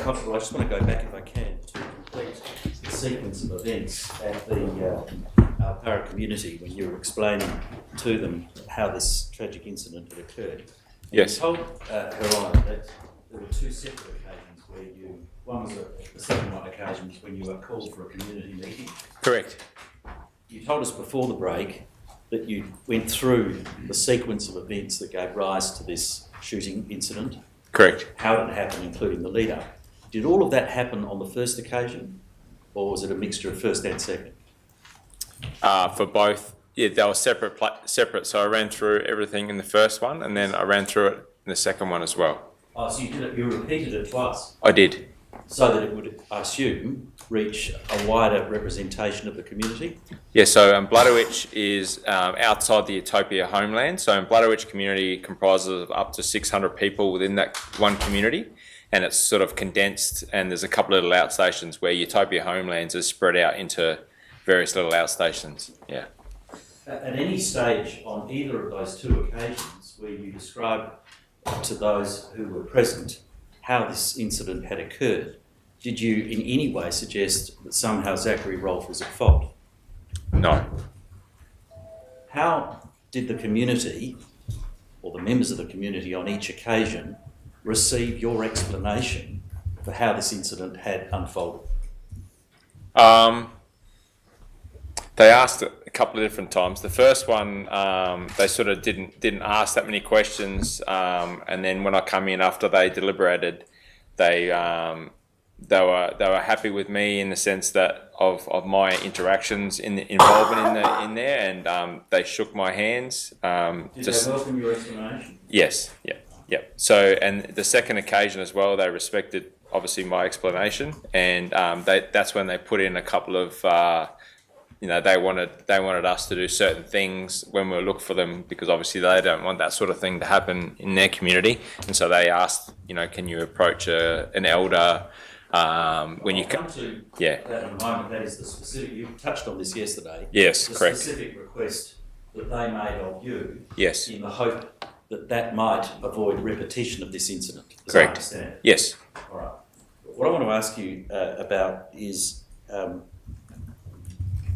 Constable, I just want to go back, if I can, to complete the sequence of events at the Para community when you were explaining to them how this tragic incident had occurred. Yes. You told Her Honour that there were two separate occasions where one was the second one occasion was when you were called for a community meeting. Correct. You told us before the break that you went through the sequence of events that gave rise to this shooting incident. Correct. How did it happen, including the lead-up. Did all of that happen on the first occasion, or was it a mixture of first and second? For both, yeah, they were separate. So I ran through everything in the first one, and then I ran through it in the second one as well. Oh, so you did it. You repeated it twice. I did. So that it would, I assume, reach a wider representation of the community? Yeah, so Bladderwich is outside the Utopia homeland. So Bladderwich community comprises of up to 600 people within that one community, and it's sort of condensed, and there's a couple of little outstations where Utopia homelands is spread out into various little outstations. Yeah. At any stage on either of those two occasions where you describe to those who were present how this incident had occurred, did you in any way suggest that somehow Zachary Rolfe was at fault? No. How did the community, or the members of the community on each occasion, receive your explanation for how this incident had unfolded? They asked it a couple of different times. The first one, they sort of didn't ask that many questions, and then when I come in after they deliberated, they were happy with me in the sense that of my interactions in the involvement in there, and they shook my hands. Did they welcome your explanation? Yes, yeah. So, and the second occasion as well, they respected obviously my explanation, and that's when they put in a couple of. They wanted us to do certain things when we look for them, because obviously they don't want that sort of thing to happen in their community, and so they asked, can you approach an elder when you come to yeah. That in a moment, that is the specific. You touched on this yesterday. Yes, the correct. Specific request that they made of you. Yes. In the hope that might avoid repetition of this incident. Correct. I understand. Yes. All right. What I want to ask you about is.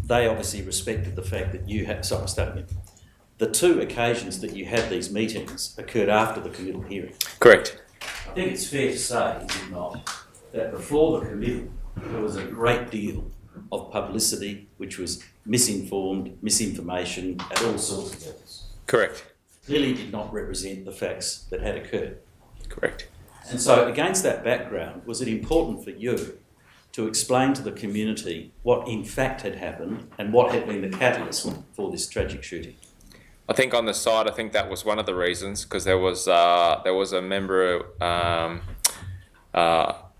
They obviously respected the fact that you had, sorry, starting again. The two occasions that you had these meetings occurred after the committal hearing. Correct. I think it's fair to say, is it not, that before the committal there was a great deal of publicity which was misinformation at all sorts of levels. Correct. Clearly did not represent the facts that had occurred. Correct. And so against that background, was it important for you to explain to the community what in fact had happened and what had been the catalyst for this tragic shooting? I think on the side, I think that was one of the reasons, because there was a member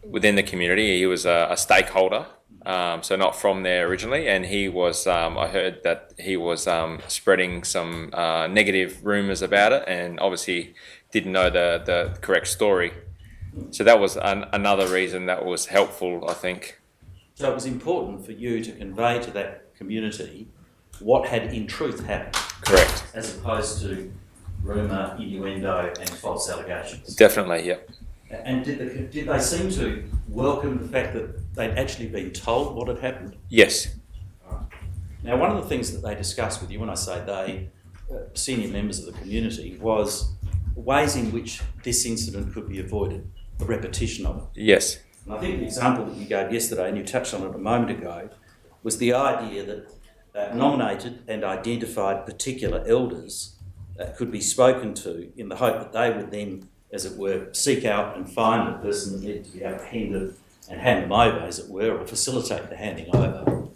within the community. He was a stakeholder, so not from there originally, and he was. I heard that he was spreading some negative rumours about it, and obviously didn't know the correct story. So that was another reason that was helpful, I think. So it was important for you to convey to that community what had in truth happened. Correct. As opposed to rumour, innuendo and false allegations. Definitely, yeah. And did they seem to welcome the fact that they'd actually been told what had happened? Yes. Right. Now, one of the things that they discussed with you, when I say they, senior members of the community, was ways in which this incident could be avoided. A repetition of it. Yes. And I think the example that you gave yesterday, and you touched on it a moment ago, was the idea that nominated and identified particular elders could be spoken to in the hope that they would then, as it were, seek out and find the person that needed to be apprehended and hand them over, as it were, or facilitate the handing over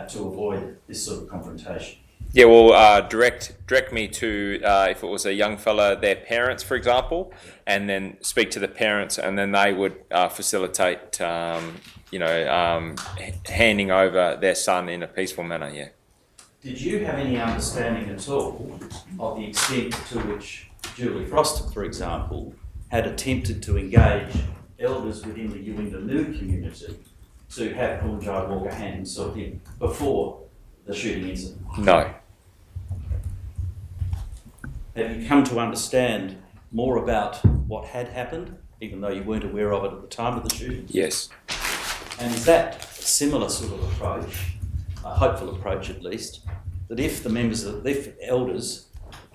to avoid this sort of confrontation. Yeah, well, direct me to, if it was a young fella, their parents, for example, and then speak to the parents, and then they would facilitate, handing over their son in a peaceful manner, yeah. Did you have any understanding at all of the extent to which Julie Frost, for example, had attempted to engage elders within the Uindamu community to have Kumanjayi Walker hand himself in before the shooting incident? No. Have you come to understand more about what had happened even though you weren't aware of it at the time of the shooting? Yes. And is that a similar sort of approach, a hopeful approach at least, that if elders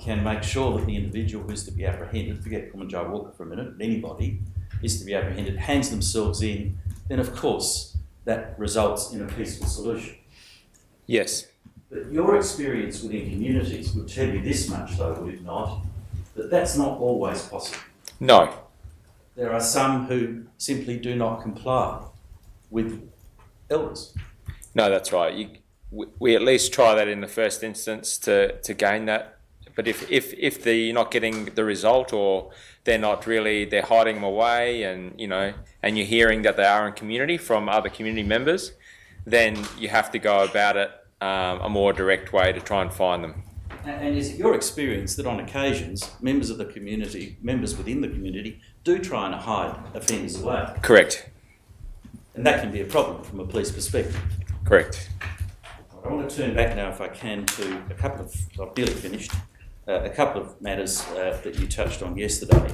can make sure that the individual who's to be apprehended, forget Kumanjayi Walker for a minute, anybody is to be apprehended, hands themselves in, then of course that results in a peaceful solution? Yes. But your experience within communities would tell you this much, though, would it not? That that's not always possible. No. There are some who simply do not comply with elders. No, that's right. We at least try that in the first instance to gain that. But if you're not getting the result, or they're hiding them away, and and you're hearing that they are in community from other community members, then you have to go about it a more direct way to try and find them. And is it your experience that on occasions members within the community do try and hide offenders away? Correct. And that can be a problem from a police perspective. Correct. I want to turn back now, if I can, to I've nearly finished, a couple of matters that you touched on yesterday.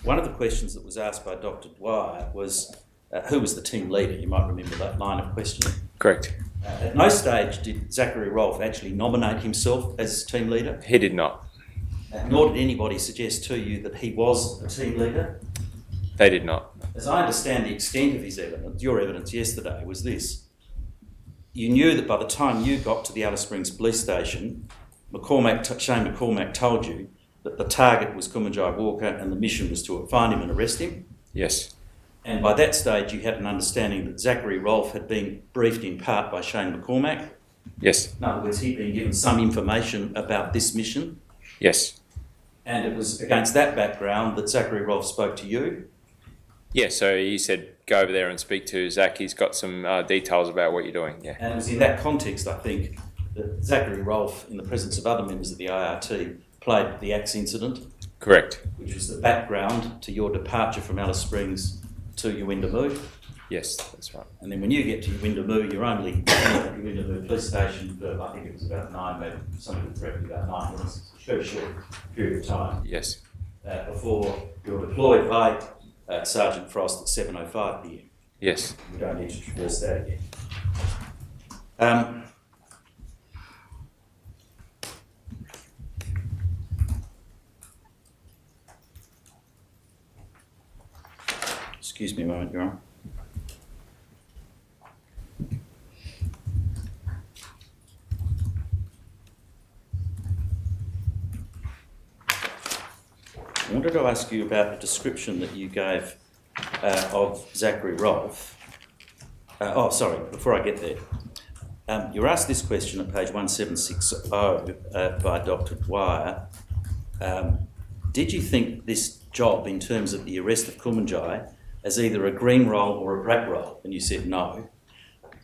One of the questions that was asked by Dr. Dwyer was, who was the team leader? You might remember that line of questioning. Correct. At no stage did Zachary Rolfe actually nominate himself as team leader. He did not. Nor did anybody suggest to you that he was a team leader. They did not. As I understand the extent of his evidence, your evidence yesterday was this. You knew that by the time you got to the Alice Springs police station, Shane McCormack told you that the target was Kumanjayi Walker and the mission was to find him and arrest him. Yes. And by that stage, you had an understanding that Zachary Rolfe had been briefed in part by Shane McCormack. Yes. In other words, he'd been given some information about this mission. Yes. And it was against that background that Zachary Rolfe spoke to you. Yeah, so he said, go over there and speak to Zach. He's got some details about what you're doing. Yeah. And it was in that context, I think, that Zachary Rolfe, in the presence of other members of the IRT, played the Axe incident. Correct. Which was the background to your departure from Alice Springs to Yuendamu. Yes, that's right. And then when you get to Yuendamu, you're only at Yuendamu police station for, I think it was about 9, maybe somebody would correct me, about 9 minutes, a very short period of time. Yes. Before you're deployed by Sergeant Frost at 7:05 p.m. Yes. We don't need to traverse that again. Excuse me a moment, Your Honour. I wanted to ask you about the description that you gave of Zachary Rolfe. Before I get there. You were asked this question at page 1760 by Dr. Dwyer. Did you think this job, in terms of the arrest of Kumanjayi, as either a green role or a black role? And you said no.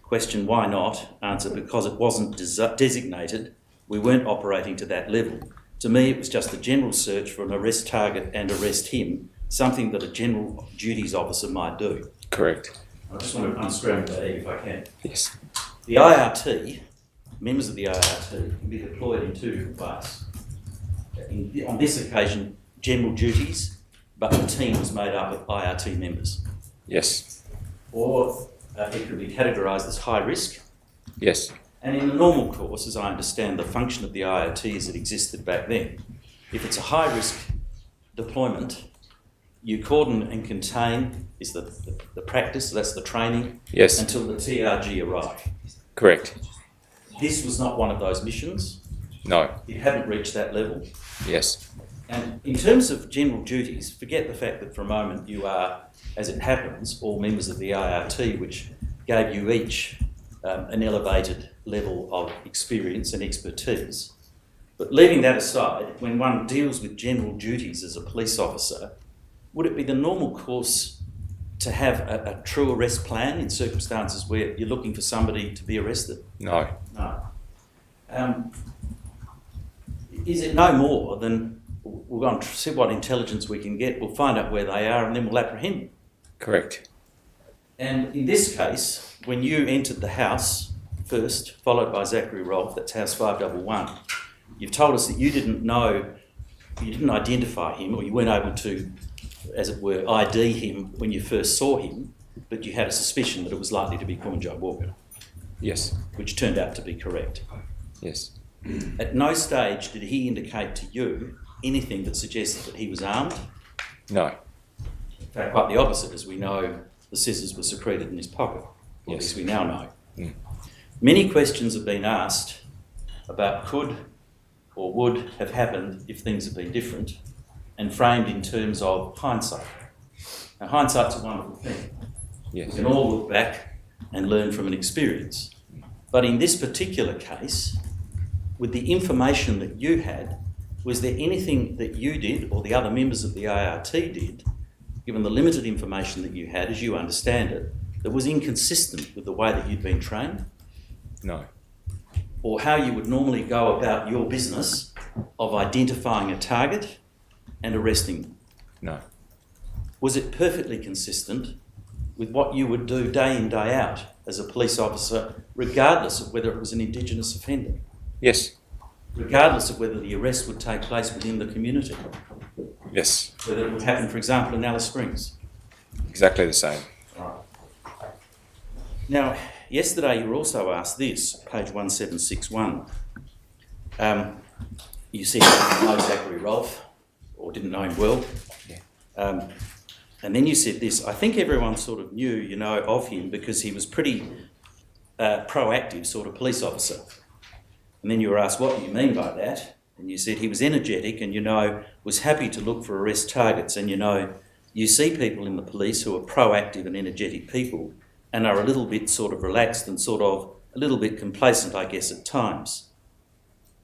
Question, why not? Answer, because it wasn't designated. We weren't operating to that level. To me, it was just a general search for an arrest target and arrest him, something that a general duties officer might do. Correct. I just want to unscramble that egg if I can. Yes. The IRT, members of the IRT, can be deployed in two different ways. On this occasion, general duties, but the team was made up of IRT members. Yes. Or it could be categorised as high risk. Yes. And in the normal course, as I understand the function of the IRT as it existed back then, if it's a high risk deployment, you cordon and contain is the practice, that's the training, yes, until the TRG arrive. Correct. This was not one of those missions. No. It hadn't reached that level. Yes. And in terms of general duties, forget the fact that for a moment you are, as it happens, all members of the IRT, which gave you each an elevated level of experience and expertise. But leaving that aside, when one deals with general duties as a police officer, would it be the normal course to have a true arrest plan in circumstances where you're looking for somebody to be arrested? No. No. Is it no more than we'll go and see what intelligence we can get, we'll find out where they are, and then we'll apprehend them? Correct. And in this case, when you entered the house first, followed by Zachary Rolfe, that's house 511, you've told us that you didn't know, you didn't identify him, or you weren't able to as it were, ID him when you first saw him, but you had a suspicion that it was likely to be Kumanjayi Walker, Yes. which turned out to be correct. Yes. At no stage did he indicate to you anything that suggested that he was armed. No. In fact, quite the opposite, as we know the scissors were secreted in his pocket, or at least we now know. Many questions have been asked about could or would have happened if things had been different, and framed in terms of hindsight. Now, hindsight's a wonderful thing. Yes. We can all look back and learn from an experience. But in this particular case, with the information that you had, was there anything that you did or the other members of the ART did, given the limited information that you had as you understand it, that was inconsistent with the way that you'd been trained? No. Or how you would normally go about your business of identifying a target and arresting them? No. Was it perfectly consistent with what you would do day in, day out as a police officer, regardless of whether it was an Indigenous offender? Yes. Regardless of whether the arrest would take place within the community? Yes. Whether it would happen, for example, in Alice Springs? Exactly the same. Now, yesterday you were also asked this, page 1761. You said you didn't know Zachary Rolfe, or didn't know him well. Yeah. And then you said this, I think everyone sort of knew, you know, of him because he was pretty proactive sort of police officer. And then you were asked, what do you mean by that? And you said he was energetic and, you know, was happy to look for arrest targets. And, you know, you see people in the police who are proactive and energetic people and are a little bit sort of relaxed and sort of a little bit complacent, I guess, at times.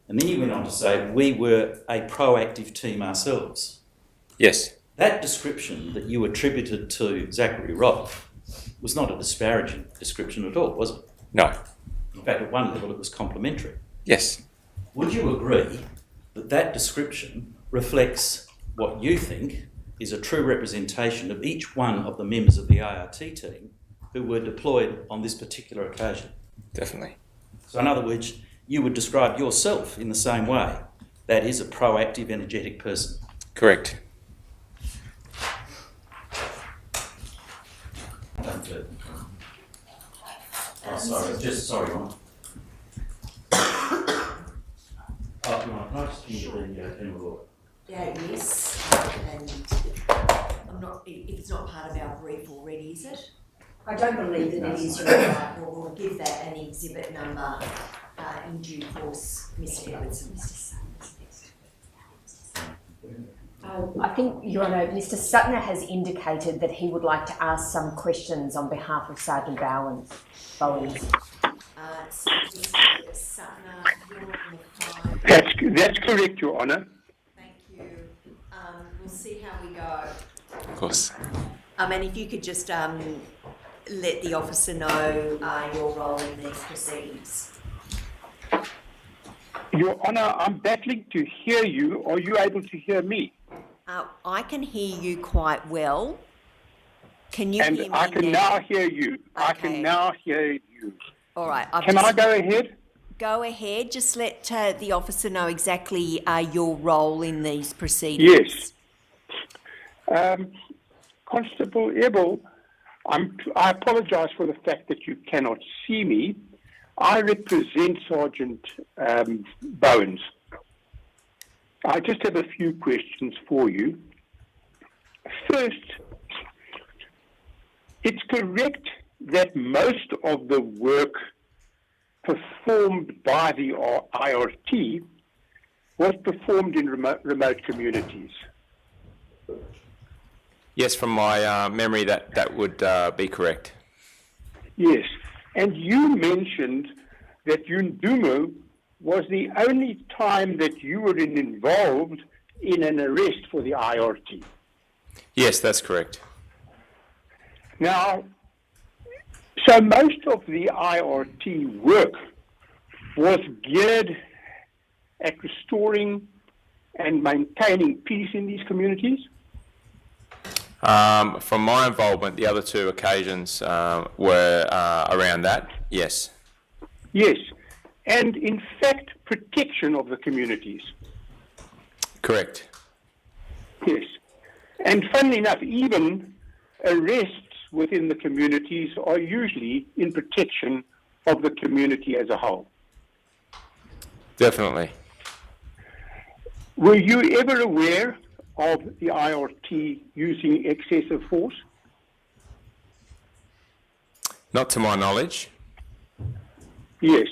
And then you went on to say, we were a proactive team ourselves. Yes. That description that you attributed to Zachary Rolfe was not a disparaging description at all, was it? No. In fact, at one level it was complimentary. Yes. Would you agree that that description reflects what you think is a true representation of each one of the members of the ART team who were deployed on this particular occasion? Definitely. So in other words, you would describe yourself in the same way. That is a proactive, energetic person. Correct. Oh, sorry, just sorry, Ron. Oh, do you want to just give you the general order? Yeah, yes, and I'm not, it's not part of our brief already, is it? I don't believe that it is, you're right, we'll give that an exhibit number in due course, Mr. Edwardson. I think, Your Honour, Mr Suttner has indicated that he would like to ask some questions on behalf of Sergeant Bowens. So Mr Suttner, you're on the phone. That's correct, Your Honour. Thank you. We'll see how we go. Of course. And if you could just let the officer know your role in these proceedings. Your Honour, I'm battling to hear you. Are you able to hear me? I can hear you quite well. Can you hear me I can now hear you. Okay. I can now hear you. All right. Can I go ahead? Go ahead. Just let the officer know exactly your role in these proceedings. Yes. Constable Ebel, I apologise for the fact that you cannot see me. I represent Sergeant Bowens. I just have a few questions for you. First, it's correct that most of the work performed by the IRT was performed in remote communities. Yes, from my memory, that would be correct. Yes, and you mentioned that Yundumu was the only time that you were involved in an arrest for the IRT. Yes, that's correct. Now, so most of the IRT work was geared at restoring and maintaining peace in these communities? From my involvement, the other two occasions were around that, yes. Yes, and in fact, protection of the communities. Correct. Yes. And funnily enough, even arrests within the communities are usually in protection of the community as a whole. Definitely. Were you ever aware of the IRT using excessive force? Not to my knowledge. Yes.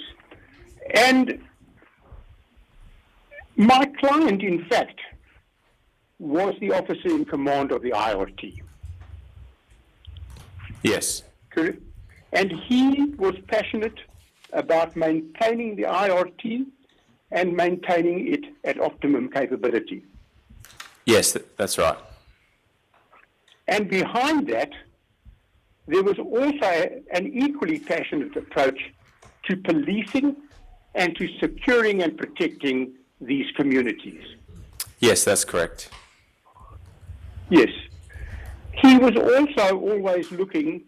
And my client, in fact, was the officer in command of the IRT. Yes. Correct? And he was passionate about maintaining the IRT and maintaining it at optimum capability. Yes, that's right. And behind that, there was also an equally passionate approach to policing and to securing and protecting these communities. Yes, that's correct. Yes. He was also always looking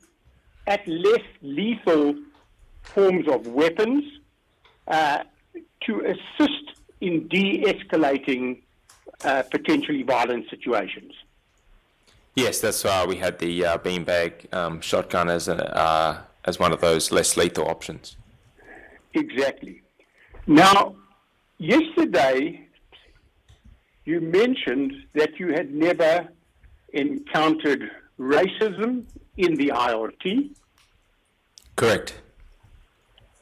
at less lethal forms of weapons to assist in de-escalating potentially violent situations. Yes, that's why we had the beanbag shotgun as one of those less lethal options. Exactly. Now, yesterday, you mentioned that you had never encountered racism in the IRT, Correct.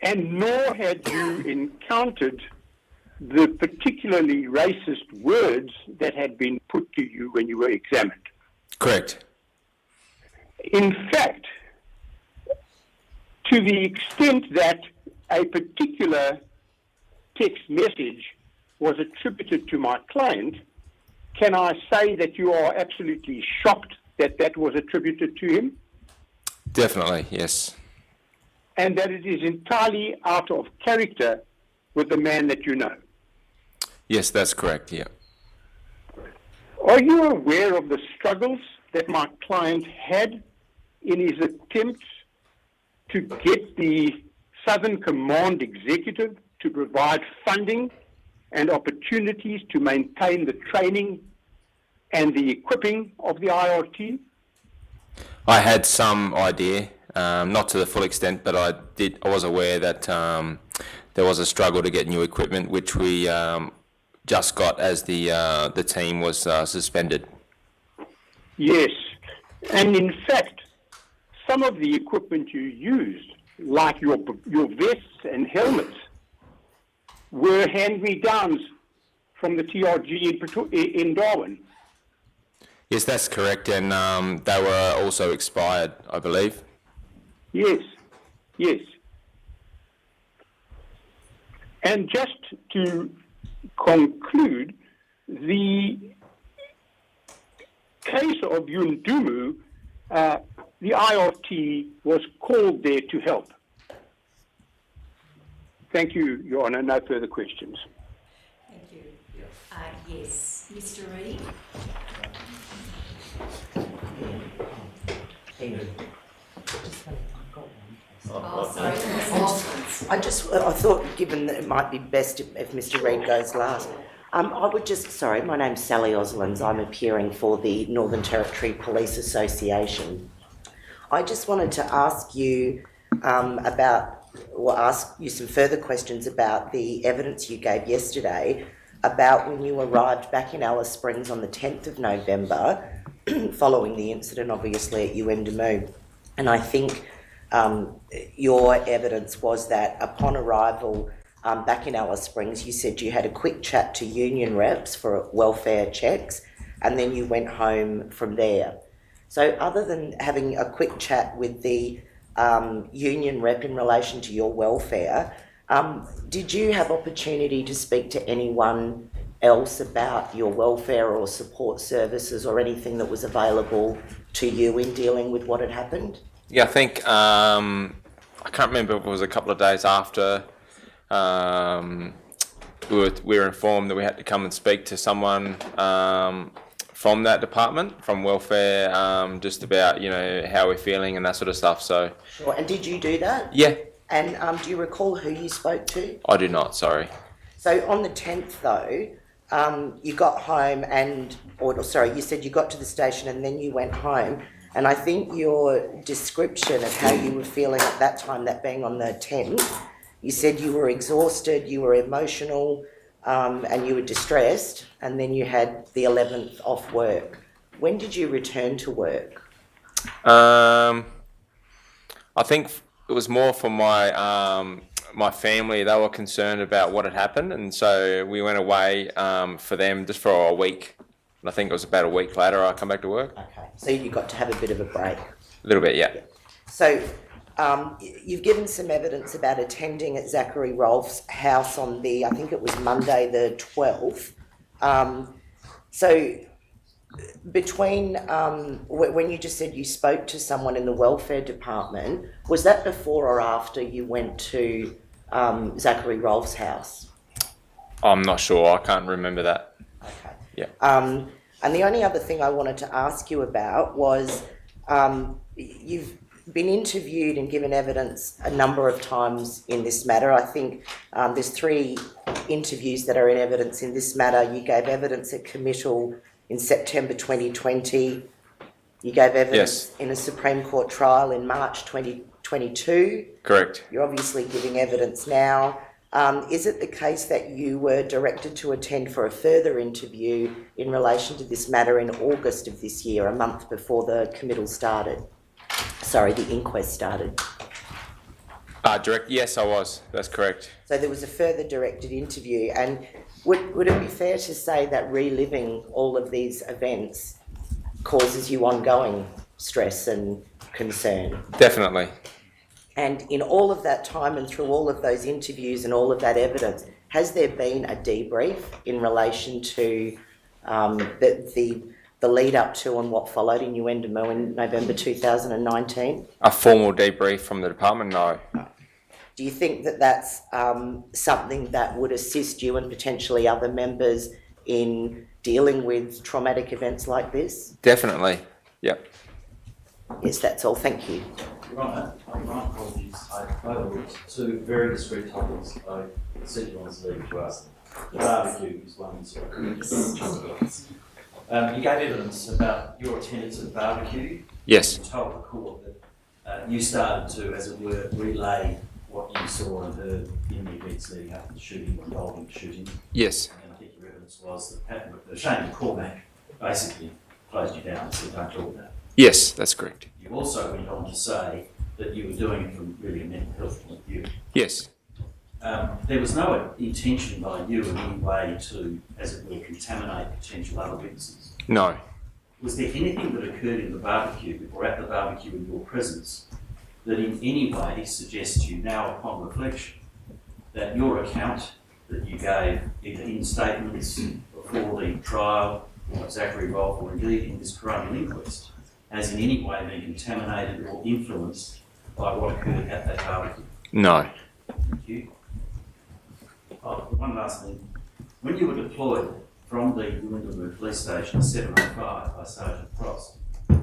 and nor had you encountered the particularly racist words that had been put to you when you were examined. Correct. In fact, to the extent that a particular text message was attributed to my client, can I say that you are absolutely shocked that that was attributed to him? Definitely, yes. And that it is entirely out of character with the man that you know? Yes, that's correct, yeah. Are you aware of the struggles that my client had in his attempts to get the Southern Command Executive to provide funding and opportunities to maintain the training and the equipping of the IRT? I had some idea, not to the full extent, but I was aware that there was a struggle to get new equipment, which we just got as the team was suspended. Yes, and in fact, some of the equipment you used, like your vests and helmets, were hand-me-downs from the TRG in Darwin. Yes, that's correct, and they were also expired, I believe. Yes, yes. And just to conclude, the case of Yundumu, the IRT was called there to help. Thank you, Your Honour. No further questions. Thank you. Yes, Mr. Reid. Oh, sorry, Ms. Lawson. I thought, given that it might be best if Mr. Reid goes last, my name's Sally Oslands. I'm appearing for the Northern Territory Police Association. I just wanted to ask you ask you some further questions about the evidence you gave yesterday about when you arrived back in Alice Springs on the 10th of November, following the incident, obviously, at Yuendamu. And I think your evidence was that upon arrival back in Alice Springs, you said you had a quick chat to union reps for welfare checks, and then you went home from there. So other than having a quick chat with the union rep in relation to your welfare, did you have opportunity to speak to anyone else about your welfare or support services or anything that was available to you in dealing with what had happened? Yeah, I think, I can't remember if it was a couple of days after we were informed that we had to come and speak to someone from that department, from welfare, just about, how we're feeling and that sort of stuff. So. Sure. And did you do that? Yeah. And do you recall who you spoke to? I do not, sorry. So on the 10th, though, you got home you said you got to the station and then you went home. And I think your description of how you were feeling at that time, that being on the 10th, you said you were exhausted, you were emotional, and you were distressed, and then you had the 11th off work. When did you return to work? I think it was more for my family. They were concerned about what had happened, and so we went away for them just for a week. And I think it was about a week later I come back to work. Okay, so you got to have a bit of a break. A little bit, yeah. So you've given some evidence about attending at Zachary Rolfe's house on I think it was Monday the 12th. So between when you just said you spoke to someone in the welfare department, was that before or after you went to Zachary Rolfe's house? I'm not sure. I can't remember that. Okay. Yeah. And the only other thing I wanted to ask you about was you've been interviewed and given evidence a number of times in this matter. I think there's 3 interviews that are in evidence in this matter. You gave evidence at committal in September 2020. You gave evidence in a Supreme Court trial in March 2022. Correct. You're obviously giving evidence now. Is it the case that you were directed to attend for a further interview in relation to this matter in August of this year, a month before the committal started? Sorry, the inquest started. Direct. Yes, I was. That's correct. So there was a further directed interview, and would it be fair to say that reliving all of these events causes you ongoing stress and concern? Definitely. And in all of that time and through all of those interviews and all of that evidence, has there been a debrief in relation to the lead up to and what followed in Yuendamu in November 2019? A formal debrief from the department? No. Do you think that that's something that would assist you and potentially other members in dealing with traumatic events like this? Definitely. Yep. Yes, that's all. Thank you. Your Honour, my apologies. I overlooked 2 very discreet topics I said you wanted to leave to us. The barbecue is one. You gave evidence about your attendance at the barbecue. Yes. You told the court that you started to, as it were, relay what you saw and heard in the events leading up to the shooting, involving the shooting. Yes. And I think your evidence was that Shane McCormack basically closed you down and said, don't talk about it. Yes, that's correct. You also went on to say that you were doing it from really a mental health point of view. Yes. There was no intention by you in any way to, as it were, contaminate potential other witnesses. No. Was there anything that occurred in the barbecue or at the barbecue in your presence that in any way suggests to you now upon reflection that your account that you gave either in statements before the trial or at Zachary Rolfe or indeed in this coronial inquest has in any way been contaminated or influenced by what occurred at that barbecue? No. Thank you. One last thing. When you were deployed from the Yuendamu police station at 7:05 by Sergeant Frost,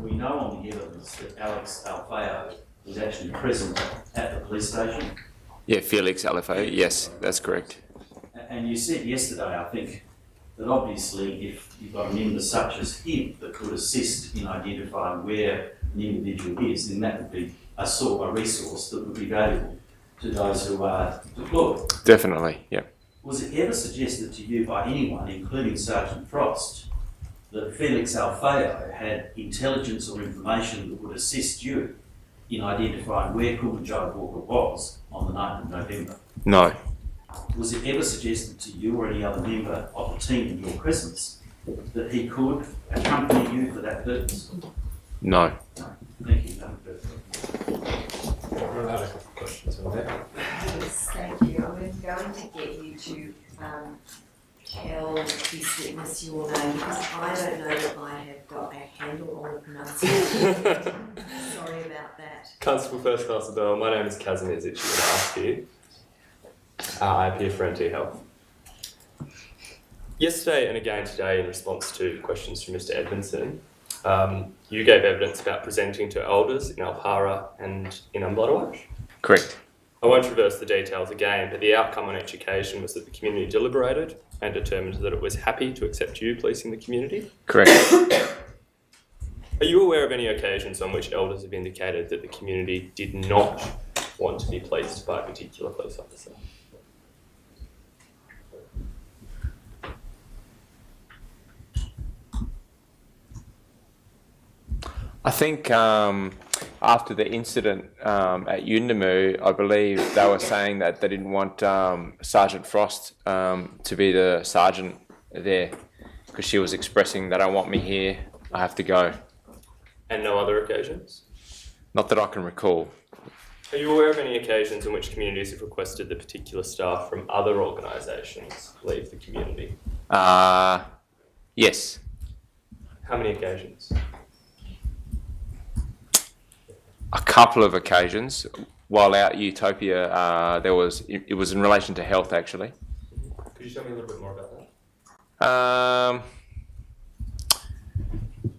we know on the evidence that Alex Alfeo was actually present at the police station. Yeah, Felix Alfeo. Yes, that's correct. And you said yesterday, I think, that obviously if you've got a member such as him that could assist in identifying where an individual is, then that would be a resource that would be valuable to those who are deployed. Definitely, yeah. Was it ever suggested to you by anyone, including Sergeant Frost, that Felix Alfeo had intelligence or information that would assist you in identifying where Kumanjayi Walker was on the 9th of November? No. Was it ever suggested to you or any other member of the team in your presence that he could accompany you for that purpose? No. No. Thank you. No further. I have a couple of questions on that. Yes, thank you. I'm going to get you to tell this witness your name because I don't know that I have got a handle on the pronunciation. Sorry about that. Constable First Class Adele, my name is Kazimir Zichi and I ask you. I appear for NT Health. Yesterday and again today, in response to questions from Mr. Edmondson, you gave evidence about presenting to elders in Alpara and in Umbladawash. Correct. I won't traverse the details again, but the outcome on each occasion was that the community deliberated and determined that it was happy to accept you policing the community. Correct. Are you aware of any occasions on which elders have indicated that the community did not want to be policed by a particular police officer? I think after the incident at Yuendamu, I believe they were saying that they didn't want Sergeant Frost to be the sergeant there because she was expressing they don't want me here, I have to go. And no other occasions? Not that I can recall. Are you aware of any occasions in which communities have requested that particular staff from other organisations leave the community? Yes. How many occasions? A couple of occasions. While out at Utopia, it was in relation to health actually. Could you tell me a little bit more about that?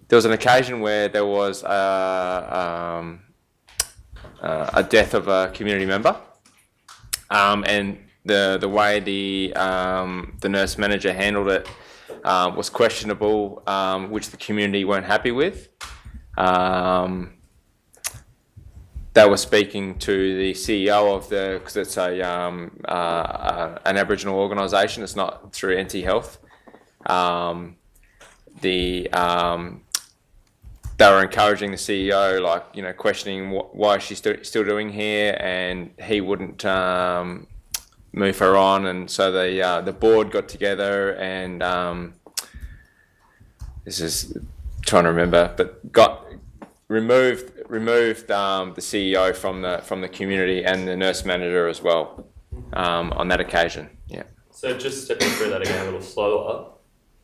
There was an occasion where there was a death of a community member, and the way the nurse manager handled it was questionable, which the community weren't happy with. They were speaking to the CEO of because it's an Aboriginal organisation. It's not through NT Health. They were encouraging the CEO, questioning why she's still doing here, and he wouldn't move her on. And so the board got together, and this is trying to remember, but removed the CEO from the community and the nurse manager as well on that occasion. Yeah. So just stepping through that again a little slower,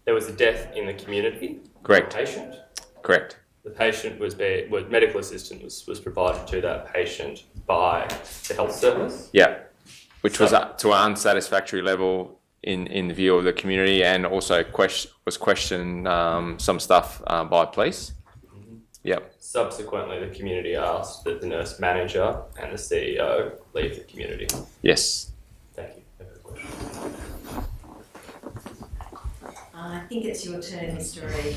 there was a death in the community. Correct. Patient. Correct. The patient medical assistance was provided to that patient by the health service. Yeah, which was up to an unsatisfactory level in the view of the community, and also was questioned some stuff by police. Yep. Subsequently, the community asked that the nurse manager and the CEO leave the community. Yes. Thank you. No further questions. I think it's your turn, Mr. Reid.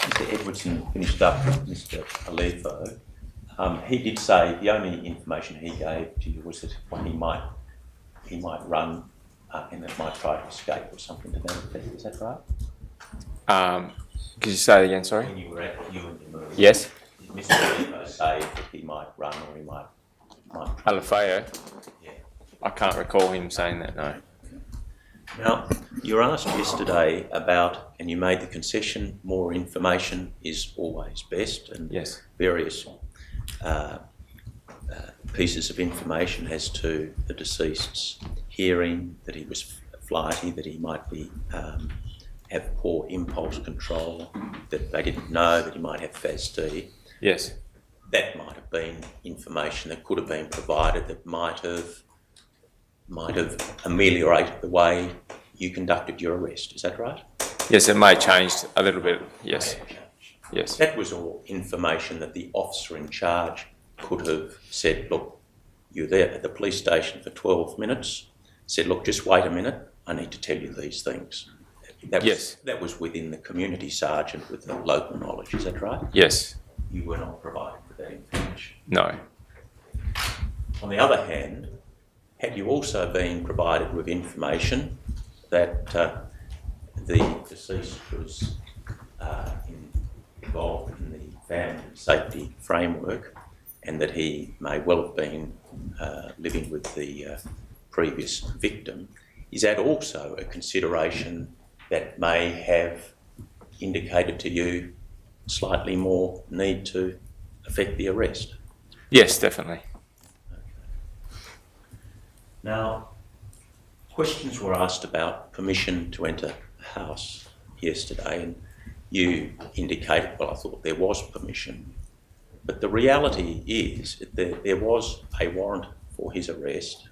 Mr. Edwardson finished up with Mr. Aletho. He did say the only information he gave to you was that he might run and that might try to escape or something to that effect. Is that right? Could you say it again? Sorry. When you were at Yuendamu. Yes. Did Mr. Aletho say that he might run or he might Alefeo. Yeah. I can't recall him saying that. No. Now, you were asked yesterday about, and you made the concession, more information is always best, and Yes. various pieces of information as to the deceased's hearing, that he was flighty, that he might be have poor impulse control, that they didn't know that he might have FASD. Yes. That might have been information that could have been provided that might have ameliorated the way you conducted your arrest. Is that right? Yes, it may have changed a little bit. Yes. Yes. That was all information that the officer in charge could have said, look, you're there at the police station for 12 minutes, said, look, just wait a minute, I need to tell you these things. That was within the community sergeant with the local knowledge. Is that right? Yes. You were not provided with that information. No. On the other hand, had you also been provided with information that the deceased was involved in the family safety framework and that he may well have been living with the previous victim, is that also a consideration that may have indicated to you slightly more need to affect the arrest? Yes, definitely. Now, questions were asked about permission to enter the house yesterday, and you indicated, well, I thought there was permission. But the reality is that there was a warrant for his arrest.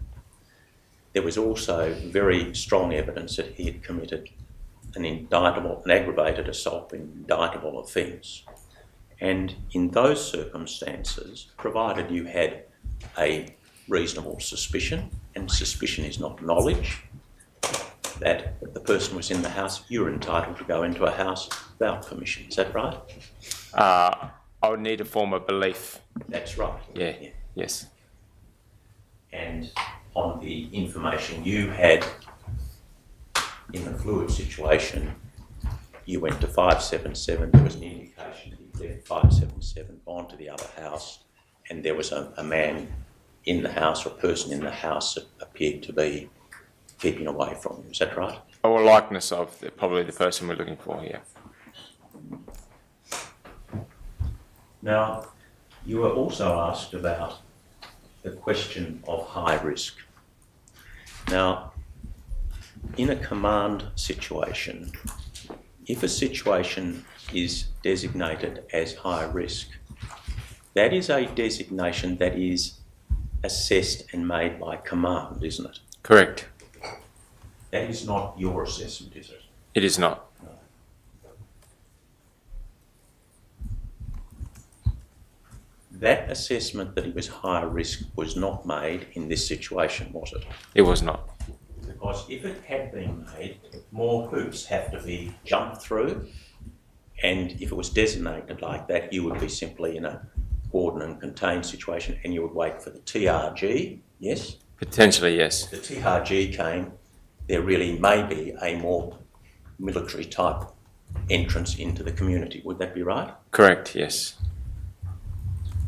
There was also very strong evidence that he had committed an aggravated assault, an indictable offence. And in those circumstances, provided you had a reasonable suspicion, and suspicion is not knowledge, that the person was in the house, you're entitled to go into a house without permission. Is that right? I would need to form a belief. That's right. Yeah. Yes. And on the information you had in the fluid situation, you went to 577, there was an indication that you left 577, gone to the other house, and there was a man in the house or a person in the house that appeared to be keeping away from you. Is that right? Or likeness of probably the person we're looking for, yeah. Now, you were also asked about the question of high risk. Now, in a command situation, if a situation is designated as high risk, that is a designation that is assessed and made by command, isn't it? Correct. That is not your assessment, is it? It is not. That assessment that he was high risk was not made in this situation, was it? It was not. Because if it had been made, more hoops have to be jumped through, and if it was designated like that, you would be simply in a cordon and contain situation, and you would wait for the TRG, yes? Potentially, yes. If the TRG came, there really may be a more military type entrance into the community. Would that be right? Correct, yes.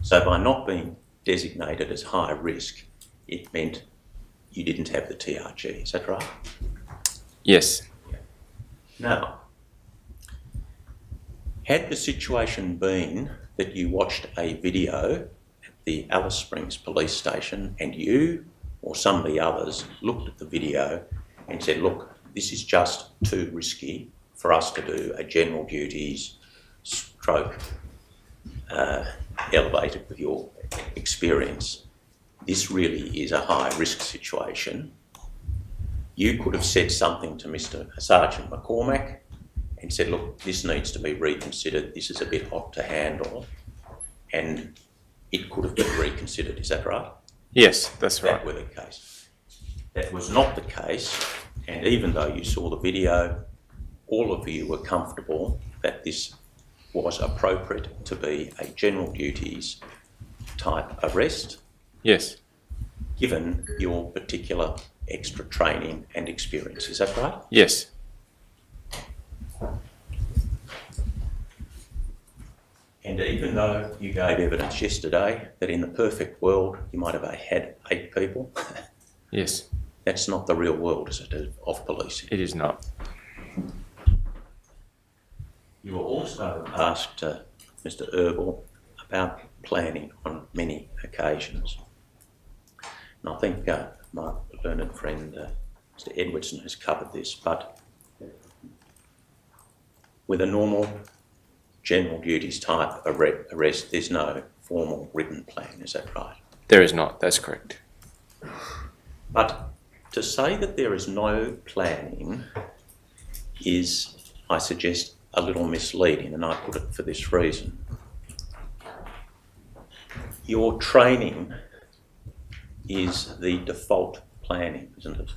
So by not being designated as high risk, it meant you didn't have the TRG. Is that right? Yes. Now, had the situation been that you watched a video at the Alice Springs police station and you or some of the others looked at the video and said, look, this is just too risky for us to do a general duties stroke elevated with your experience. This really is a high risk situation. You could have said something to Mr. Sergeant McCormack and said, look, this needs to be reconsidered. This is a bit hot to handle. And it could have been reconsidered. Is that right? Yes, that's right. That were the case. That was not the case. And even though you saw the video, all of you were comfortable that this was appropriate to be a general duties type arrest. Yes. Given your particular extra training and experience. Is that right? Yes. And even though you gave evidence yesterday that in the perfect world you might have had 8 people, Yes. that's not the real world, is it, of policing? It is not. You were also asked, Mr. Herbal, about planning on many occasions. And I think my learned friend, Mr. Edwardson, has covered this, but with a normal general duties type arrest, there's no formal written plan, is that right? There is not, that's correct. But to say that there is no planning is, I suggest, a little misleading, and I put it for this reason. Your training is the default planning, isn't it?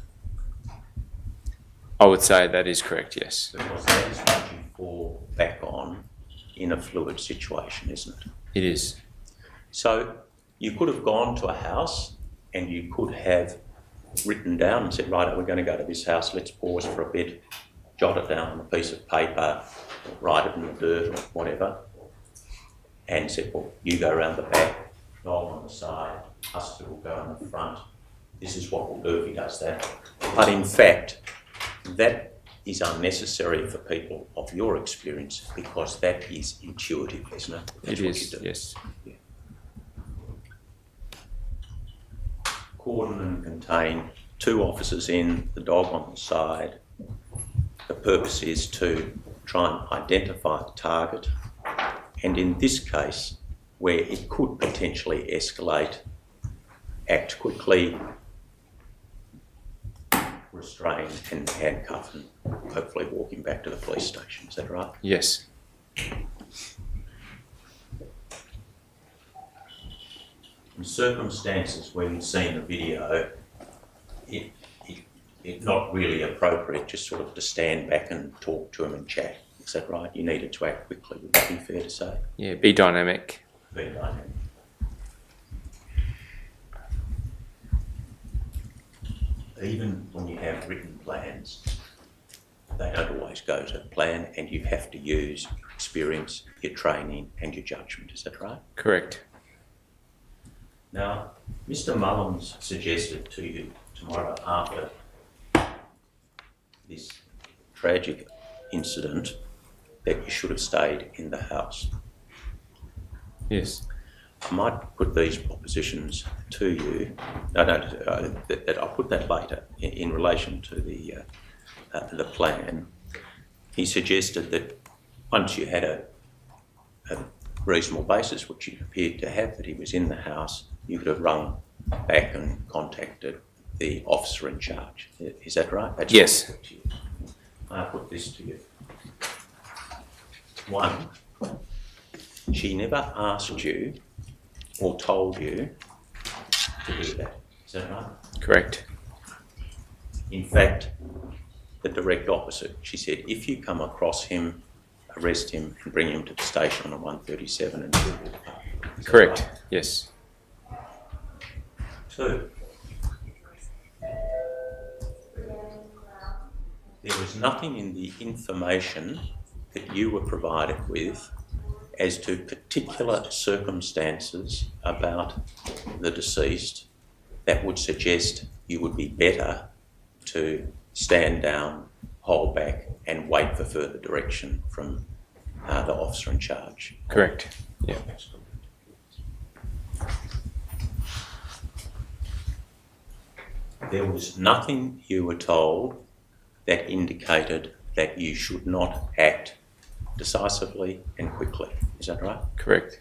I would say that is correct, yes. Because that is what you fall back on in a fluid situation, isn't it? It is. So you could have gone to a house and you could have written down and said, right, we're going to go to this house, let's pause for a bit, jot it down on a piece of paper, write it in the dirt or whatever, and said, well, you go around the back, dog on the side, Husker will go on the front. This is what we'll do if he does that. But in fact, that is unnecessary for people of your experience because that is intuitive, isn't it? That's It what is, you do. yes. Yeah. Cordon and contain, 2 officers in, the dog on the side. The purpose is to try and identify the target, and in this case, where it could potentially escalate, act quickly, restrain and handcuff and hopefully walk him back to the police station. Is that right? Yes. in circumstances where you've seen the video, it's not really appropriate just sort of to stand back and talk to him and chat. Is that right? You needed to act quickly, would that be fair to say? Yeah, be dynamic. Very dynamic. Even when you have written plans, they don't always go to plan, and you have to use your experience, your training and your judgment. Is that right? Correct. Now, Mr. Mullins suggested to you tomorrow after this tragic incident that you should have stayed in the house. Yes. I might put these propositions to you. I'll put that later in relation to the plan. He suggested that once you had a reasonable basis, which you appeared to have, that he was in the house, you could have rung back and contacted the officer in charge. Is that right? That's Yes. what I put to you. I put this to you. 1, she never asked you or told you to do that. Is that right? Correct. In fact, the direct opposite. She said, if you come across him, arrest him and bring him to the station on a 137 and deal with it. Correct. Right? Yes. 2, there was nothing in the information that you were provided with as to particular circumstances about the deceased that would suggest you would be better to stand down, hold back and wait for further direction from the officer in charge. Correct. Yeah. There was nothing you were told that indicated that you should not act decisively and quickly. Is that right? Correct.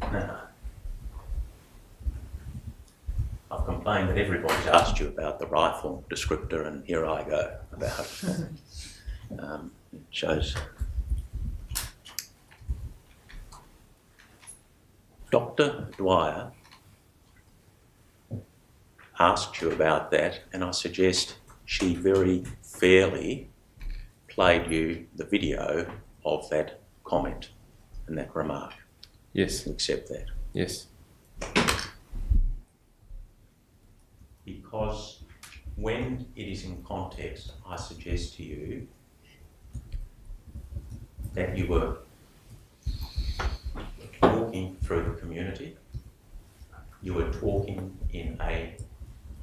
Now, I've complained that everybody's asked you about the rifle descriptor, and here I go about it. It shows Dr. Dwyer asked you about that, and I suggest she very fairly played you the video of that comment and that remark. Yes. Accept that. Yes. Because when it is in context, I suggest to you that you were walking through the community, you were talking in a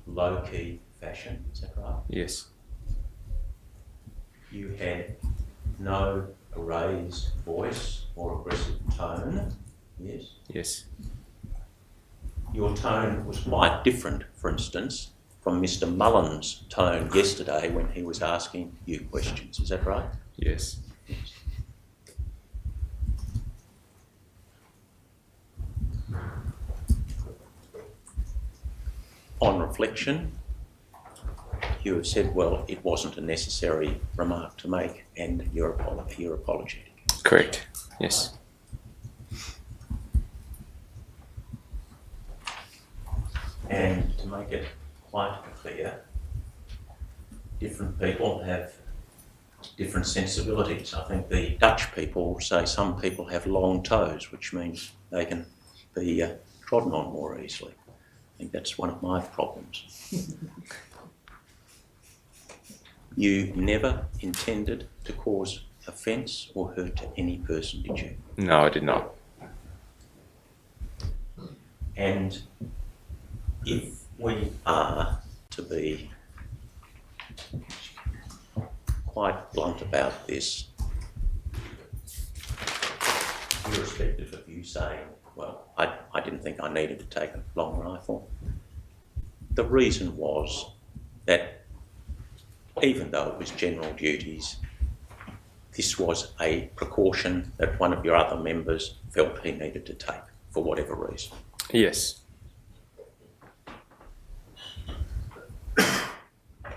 low-key fashion, is that right? Yes. You had no raised voice or aggressive tone, yes? Yes. Your tone was quite different, for instance, from Mr. Mullins' tone yesterday when he was asking you questions, is that right? Yes. Yes. On reflection, you have said, well, it wasn't a necessary remark to make, and you're apologetic. Correct. Yes. And to make it quite clear, different people have different sensibilities. I think the Dutch people say some people have long toes, which means they can be trodden on more easily. I think that's one of my problems. You never intended to cause offence or hurt to any person, did you? No, I did not. And if we are to be quite blunt about this, irrespective of you saying, well, I didn't think I needed to take a long rifle, the reason was that even though it was general duties, this was a precaution that one of your other members felt he needed to take for whatever reason. Yes.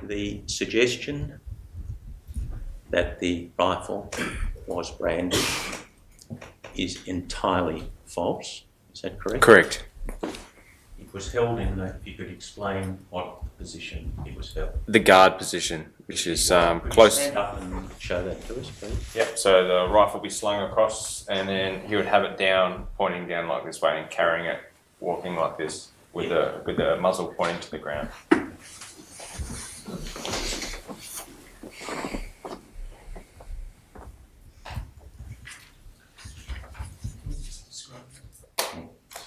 The suggestion that the rifle was brandished is entirely false. Is that correct? Correct. It was held in the, if you could explain what position it was held. The guard position, which is Could you close. stand up and show that to us, please? Yep. So the rifle will be slung across, and then he would have it down, pointing down like this way, and carrying it, walking like this, with the muzzle pointing to the ground.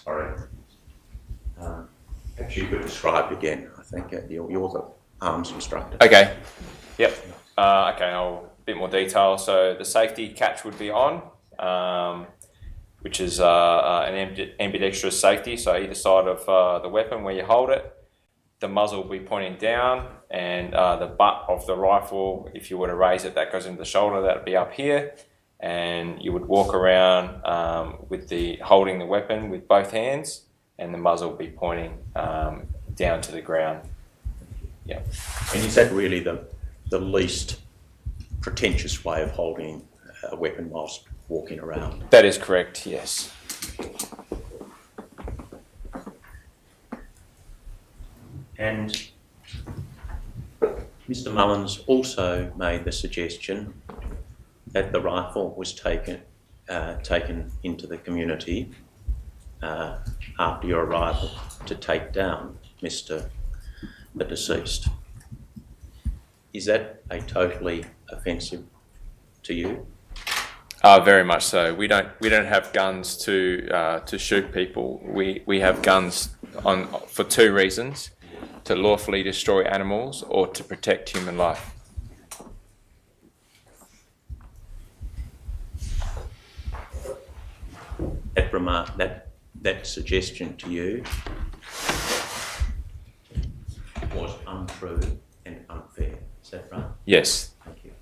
Sorry. Perhaps you could describe again. I think you're the arms instructor. Okay. Yep. Okay. A bit more detail. So the safety catch would be on, which is an ambidextrous safety. So either side of the weapon where you hold it, the muzzle will be pointing down, and the butt of the rifle, if you were to raise it, that goes into the shoulder. That would be up here, and you would walk around with holding the weapon with both hands, and the muzzle will be pointing down to the ground. Yeah. And is that really the least pretentious way of holding a weapon whilst walking around? That is correct. Yes. And Mr. Mullins also made the suggestion that the rifle was taken into the community after your arrival to take down the deceased. Is that a totally offensive to you? Very much so. We don't have guns to shoot people. We have guns for two reasons: to lawfully destroy animals or to protect human life. That suggestion to you was untrue and unfair. Is that right? Yes. Thank you.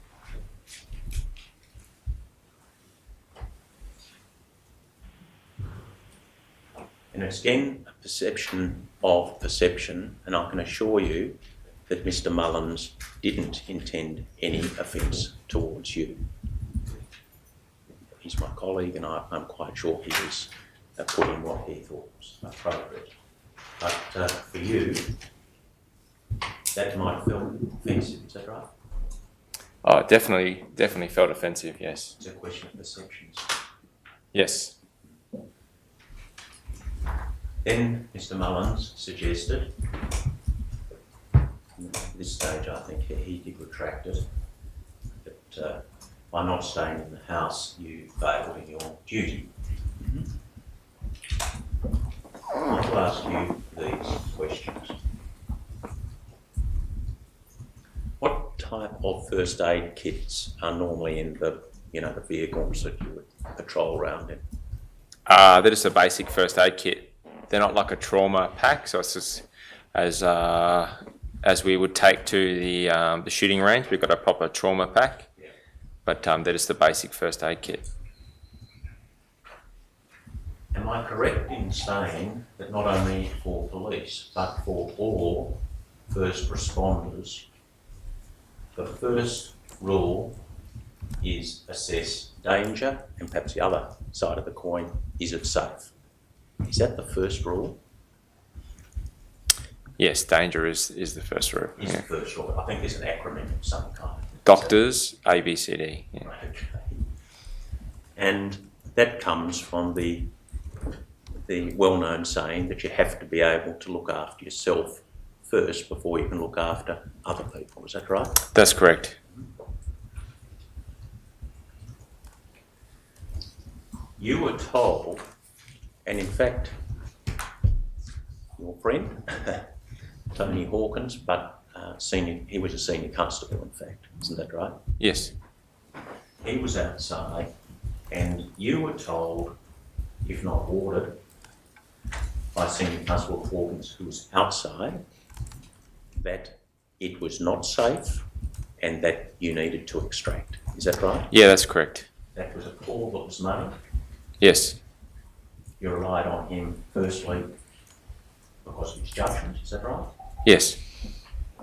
And it's again a perception of perception, and I can assure you that Mr. Mullins didn't intend any offence towards you. He's my colleague, and I'm quite sure he was putting what he thought was appropriate. But for you, that might feel offensive, is that right? Oh, definitely felt offensive. Yes. It's a question of perceptions. Yes. Then Mr. Mullins suggested, at this stage I think he did retract it, that by not staying in the house you failed in your duty. I want to ask you these questions. What type of first aid kits are normally in the vehicles that you would patrol around in? They're just a basic first aid kit. They're not like a trauma pack, so it's just as we would take to the shooting range. We've got a proper trauma pack, but they're just a basic first aid kit. Am I correct in saying that not only for police but for all first responders, the first rule is assess danger, and perhaps the other side of the coin, is it safe? Is that the first rule? Yes, danger is the first rule. Is the first rule? I think there's an acronym of some kind. Doctors, ABCD. Yeah. Okay. And that comes from the well-known saying that you have to be able to look after yourself first before you can look after other people. Is that right? That's correct. You were told, and in fact, your friend, Tony Hawkins, but he was a senior constable, in fact. Isn't that right? Yes. He was outside, and you were told, if not ordered, by Senior Constable Hawkins, who was outside, that it was not safe and that you needed to extract. Is that right? Yeah, that's correct. That was a call that was made. Yes. You relied on him, firstly, because of his judgment. Is that right? Yes.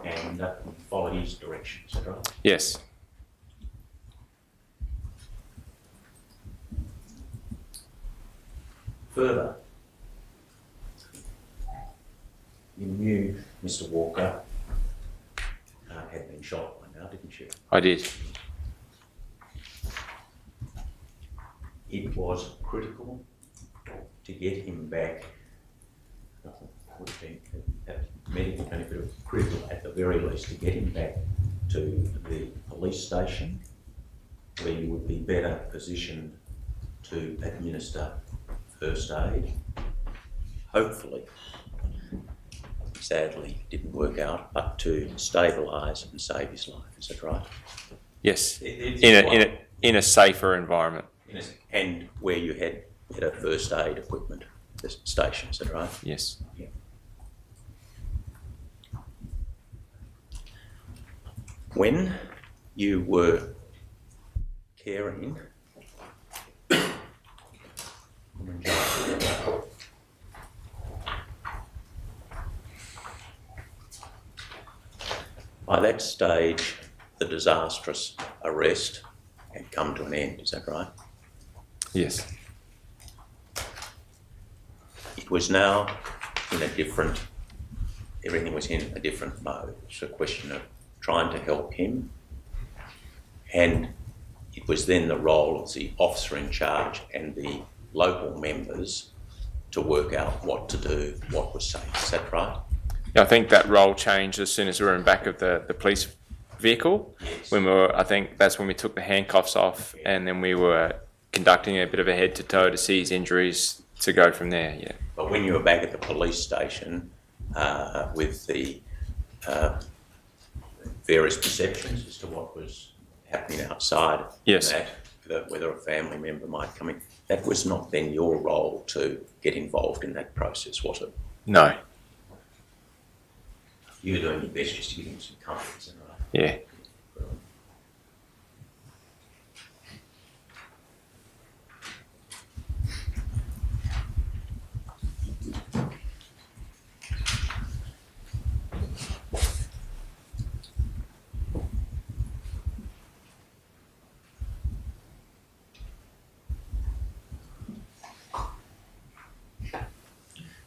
And followed his direction. Is that right? Yes. Further, you knew Mr. Walker had been shot by now, didn't you? I did. It was critical to get him back. Would have been medical benefit of critical at the very least to get him back to the police station where you would be better positioned to administer first aid. Hopefully, sadly, it didn't work out, but to stabilise and save his life. Is that right? Yes. In a safer environment. And where you had better first aid equipment, the station. Is that right? Yes. Yeah. When you were caring by that stage, the disastrous arrest had come to an end. Is that right? Yes. It was now in a different, everything was in a different mode. It's a question of trying to help him, and it was then the role of the officer in charge and the local members to work out what to do, what was safe. Is that right? I think that role changed as soon as we were in back of the police vehicle. Yes. When we were, I think that's when we took the handcuffs off, and then we were conducting a bit of a head to toe to see his injuries to go from there. Yeah. But when you were back at the police station with the various perceptions as to what was happening outside, Yes. Whether a family member might come in, that was not then your role to get involved in that process, was it? No. You were doing your best just to give him some comfort, isn't it? Yeah.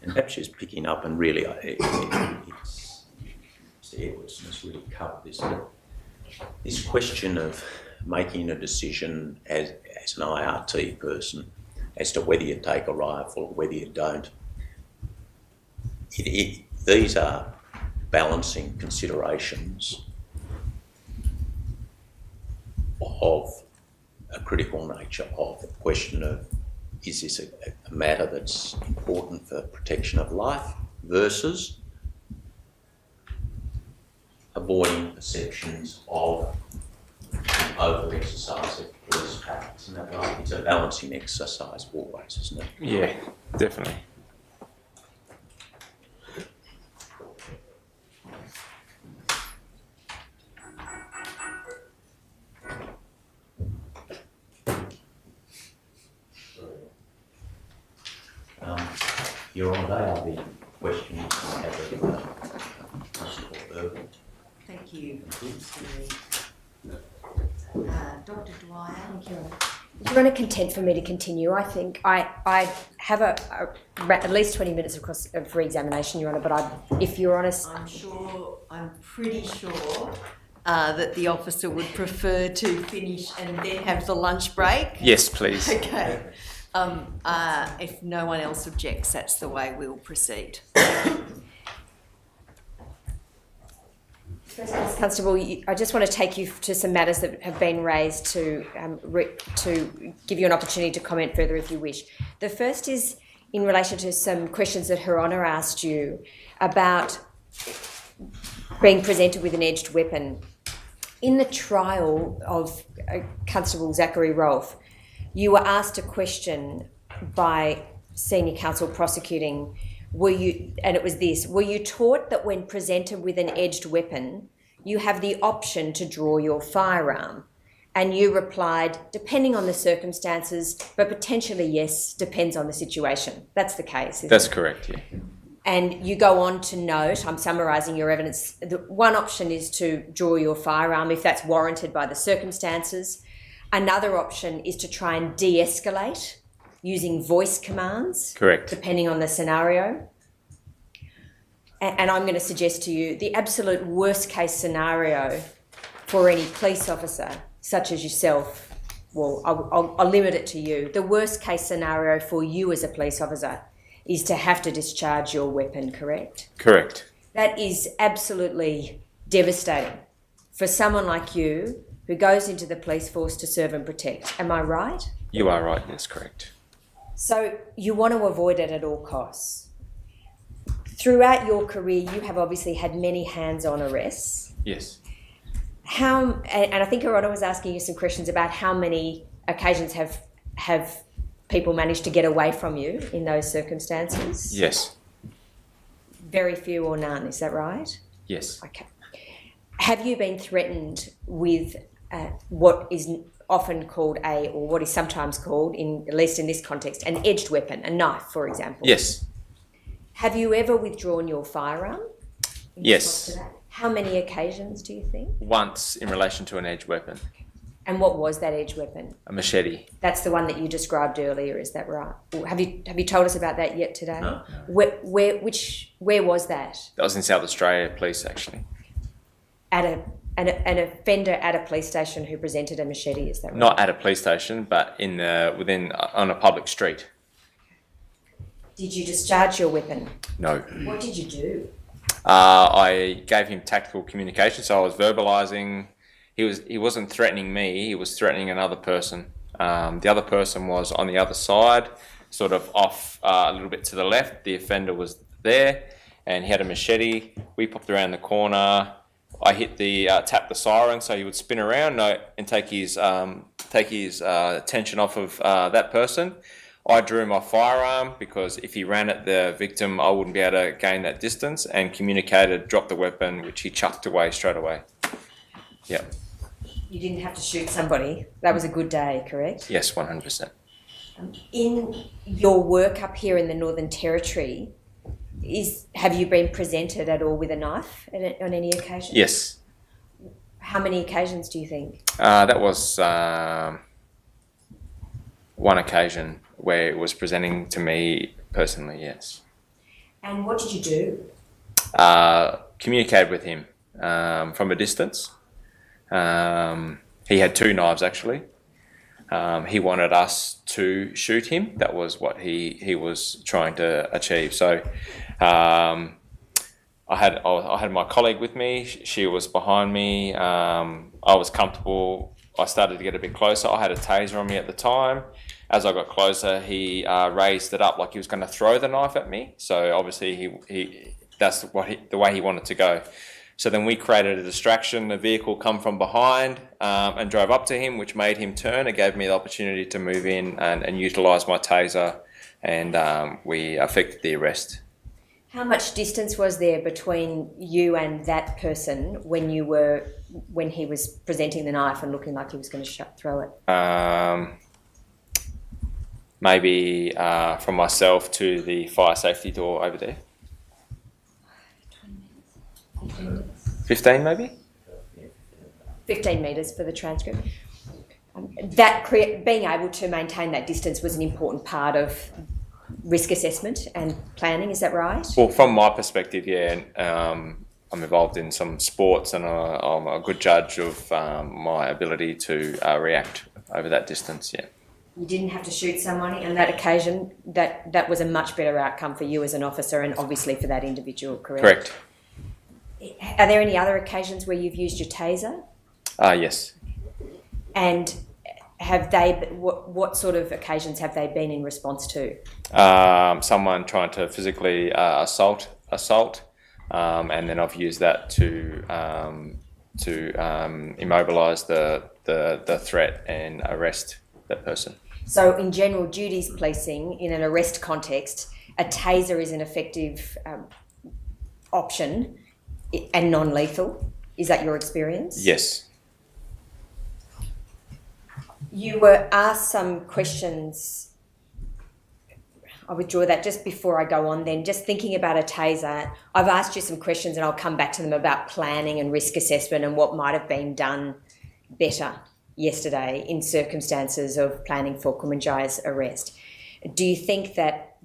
And perhaps just picking up and really, it's Edwards has really covered this. This question of making a decision as an IRT person as to whether you take a rifle or whether you don't. These are balancing considerations of a critical nature of the question of, is this a matter that's important for protection of life versus avoiding perceptions of over-exercise of police power. Isn't that right? It's a balancing exercise always, isn't it? Yeah, definitely. Your Honour, they are the questions I have of Thank you, Mr. Lee. Dr. Dwyer. Thank you. You're on a content for me to continue. I think I have at least 20 minutes of re-examination, Your Honour, but if you're honest... I'm pretty sure that the officer would prefer to finish and then have the lunch break. Yes, please. Okay. If no one else objects, that's the way we'll proceed. First, Constable, I just want to take you to some matters that have been raised to give you an opportunity to comment further if you wish. The first is in relation to some questions that Her Honour asked you about being presented with an edged weapon. In the trial of Constable Zachary Rolfe, you were asked a question by senior counsel prosecuting, were you taught that when presented with an edged weapon, you have the option to draw your firearm? And you replied, depending on the circumstances, but potentially yes, depends on the situation. That's the case, isn't That's it? correct, yeah. And you go on to note, I'm summarising your evidence, that one option is to draw your firearm if that's warranted by the circumstances. Another option is to try and de-escalate using voice commands. Correct. Depending on the scenario. And I'm going to suggest to you the absolute worst case scenario for any police officer, such as yourself, well, I'll limit it to you. The worst case scenario for you as a police officer is to have to discharge your weapon, correct? Correct. That is absolutely devastating for someone like you who goes into the police force to serve and protect. Am I right? You are right, yes, correct. So you want to avoid it at all costs. Throughout your career, you have obviously had many hands-on arrests. Yes. And I think Coronial was asking you some questions about how many occasions have people managed to get away from you in those circumstances? Yes. Very few or none, is that right? Yes. Okay. Have you been threatened with what is often called or what is sometimes called, at least in this context, an edged weapon, a knife, for example? Yes. Have you ever withdrawn your firearm? Yes. How many occasions do you think? Once in relation to an edged weapon. And what was that edged weapon? A machete. That's the one that you described earlier, is that right? Have you told us about that yet today? No. Where was that? That was in South Australia Police, actually. An offender at a police station who presented a machete, is that right? Not at a police station, but on a public street. Did you discharge your weapon? No. What did you do? I gave him tactical communication, so I was verbalising. He wasn't threatening me, he was threatening another person. The other person was on the other side, sort of off a little bit to the left. The offender was there, and he had a machete. We popped around the corner. I hit tapped the siren so he would spin around and take his attention off of that person. I drew my firearm because if he ran at the victim, I wouldn't be able to gain that distance, and communicated, dropped the weapon, which he chucked away straight away. Yeah. You didn't have to shoot somebody. That was a good day, correct? Yes, 100%. In your work up here in the Northern Territory, have you been presented at all with a knife on any occasion? Yes. How many occasions do you think? That was one occasion where it was presenting to me personally, yes. And what did you do? Communicated with him from a distance. He had two knives, actually. He wanted us to shoot him. That was what he was trying to achieve. So I had my colleague with me. She was behind me. I was comfortable. I started to get a bit closer. I had a taser on me at the time. As I got closer, he raised it up like he was going to throw the knife at me. So obviously that's the way he wanted to go. So then we created a distraction. The vehicle come from behind and drove up to him, which made him turn. It gave me the opportunity to move in and utilise my taser, and we effected the arrest. How much distance was there between you and that person when he was presenting the knife and looking like he was going to throw it? Maybe from myself to the fire safety door over there. 15 maybe? 15 metres for the transcript. Being able to maintain that distance was an important part of risk assessment and planning, is that right? Well, from my perspective, yeah. I'm involved in some sports, and I'm a good judge of my ability to react over that distance, yeah. You didn't have to shoot someone on that occasion. That was a much better outcome for you as an officer, and obviously for that individual, correct? Correct. Are there any other occasions where you've used your taser? Yes. And what sort of occasions have they been in response to? Someone trying to physically assault, and then I've used that to immobilise the threat and arrest that person. So in general duties policing, in an arrest context, a taser is an effective option and non-lethal. Is that your experience? Yes. You were asked some questions. I'll withdraw that just before I go on then. Just thinking about a taser, I've asked you some questions and I'll come back to them about planning and risk assessment and what might have been done better yesterday in circumstances of planning for Kumanjayi's arrest. do you think that,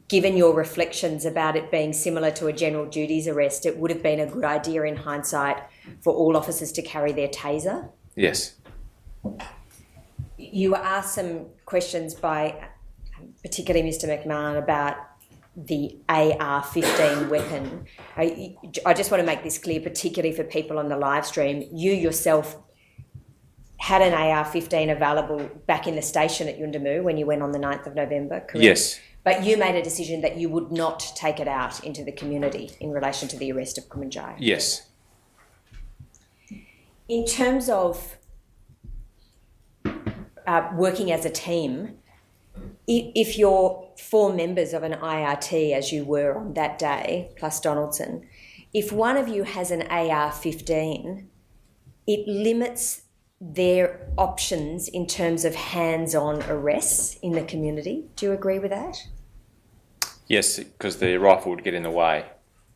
given your reflections about it being similar to a general duties arrest, it would have been a good idea in hindsight for all officers to carry their taser? Yes. You were asked some questions by particularly Mr. McMahon about the AR-15 weapon. I just want to make this clear, particularly for people on the live stream. You yourself had an AR-15 available back in the station at Yuendamu when you went on the 9th of November, correct? Yes. But you made a decision that you would not take it out into the community in relation to the arrest of Kumanjayi. Yes. In terms of working as a team, if you're 4 members of an IRT, as you were on that day, plus Donaldson, if one of you has an AR-15, it limits their options in terms of hands-on arrests in the community. Do you agree with that? Yes, because the rifle would get in the way.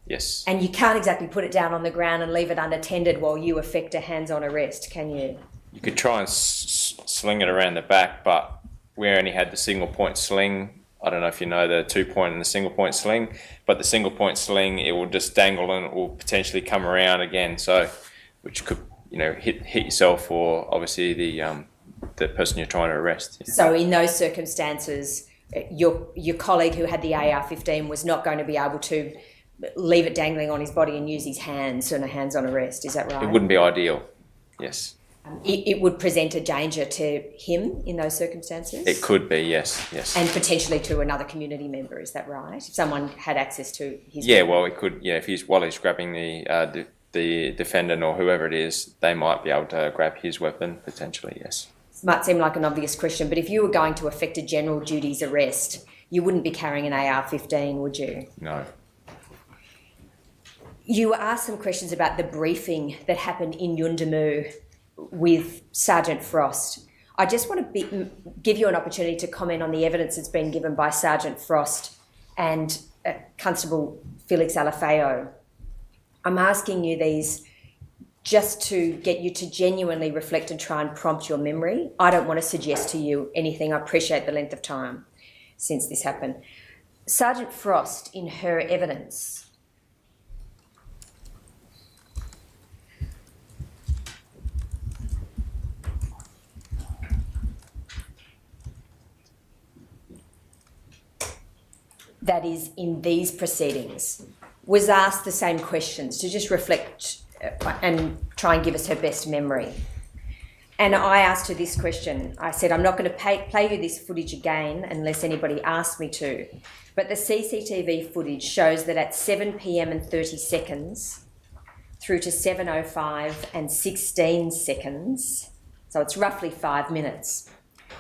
Yes. And you can't exactly put it down on the ground and leave it unattended while you effect a hands-on arrest, can you? You could try and sling it around the back, but we only had the single point sling. I don't know if you know the 2-point and the single point sling, but the single point sling, it will just dangle and it will potentially come around again. So, which could, hit yourself or obviously the person you're trying to arrest. Yeah. So in those circumstances, your colleague who had the AR-15 was not going to be able to leave it dangling on his body and use his hands in a hands-on arrest. Is that right? It wouldn't be ideal. Yes. It would present a danger to him in those circumstances? It could be, yes. And potentially to another community member, is that right? If someone had access to his... Yeah, well, it could, while he's grabbing the defendant or whoever it is, they might be able to grab his weapon, potentially, yes. This might seem like an obvious question, but if you were going to effect a general duties arrest, you wouldn't be carrying an AR-15, would you? No. You were asked some questions about the briefing that happened in Yuendamu with Sergeant Frost. I just want to give you an opportunity to comment on the evidence that's been given by Sergeant Frost and Constable Felix Alafeo. I'm asking you these just to get you to genuinely reflect and try and prompt your memory. I don't want to suggest to you anything. I appreciate the length of time since this happened. Sergeant Frost, in her evidence, that is in these proceedings, was asked the same questions to just reflect and try and give us her best memory. And I asked her this question. I said, I'm not going to play you this footage again unless anybody asks me to, but the CCTV footage shows that at 7 p.m. and 30 seconds through to 7:05 and 16 seconds, so it's roughly 5 minutes,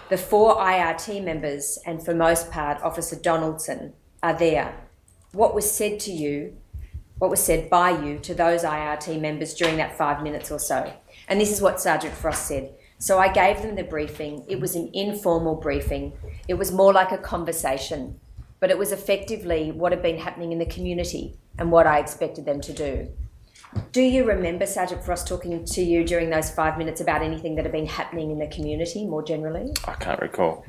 the 4 IRT members, and for most part Officer Donaldson, are there. What was said to you, what was said by you to those IRT members during that 5 minutes or so? And this is what Sergeant Frost said. So I gave them the briefing. It was an informal briefing. It was more like a conversation, but it was effectively what had been happening in the community and what I expected them to do. Do you remember Sergeant Frost talking to you during those 5 minutes about anything that had been happening in the community more generally? I can't recall.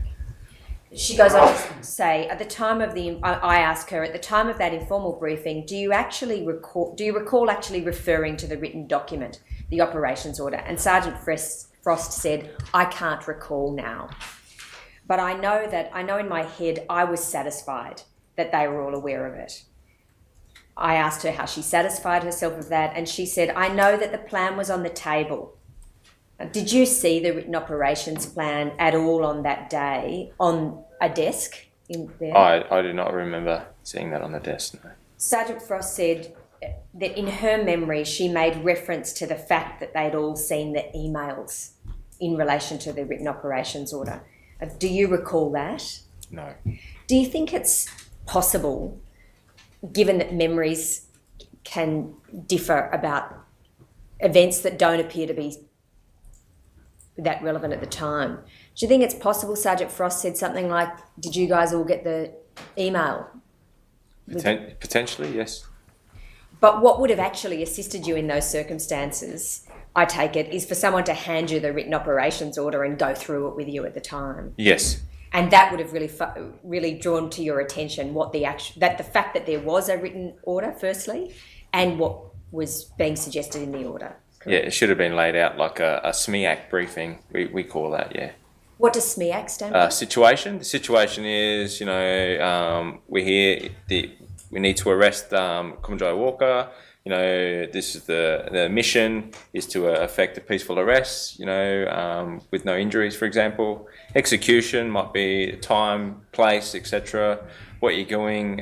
She goes on to say, at the time of I ask her, at the time of that informal briefing, do you recall actually referring to the written document, the operations order? And Sergeant Frost said, I can't recall now. But I know in my head, I was satisfied that they were all aware of it. I asked her how she satisfied herself of that, and she said, I know that the plan was on the table. Did you see the written operations plan at all on that day on a desk in there? I do not remember seeing that on the desk, no. Sergeant Frost said that in her memory she made reference to the fact that they'd all seen the emails in relation to the written operations order. Do you recall that? No. Do you think it's possible, given that memories can differ about events that don't appear to be that relevant at the time, do you think it's possible Sergeant Frost said something like, did you guys all get the email? Potentially, yes. But what would have actually assisted you in those circumstances, I take it, is for someone to hand you the written operations order and go through it with you at the time. Yes. And that would have really drawn to your attention what the fact that there was a written order, firstly, and what was being suggested in the order. Correct? Yeah, it should have been laid out like a SMEAC briefing. We call that, yeah. What does SMEAC stand for? Situation. The situation is, we're here. We need to arrest Kumanjayi Walker. This is the mission is to effect a peaceful arrest. With no injuries, for example. Execution might be time, place, etc. What you're doing,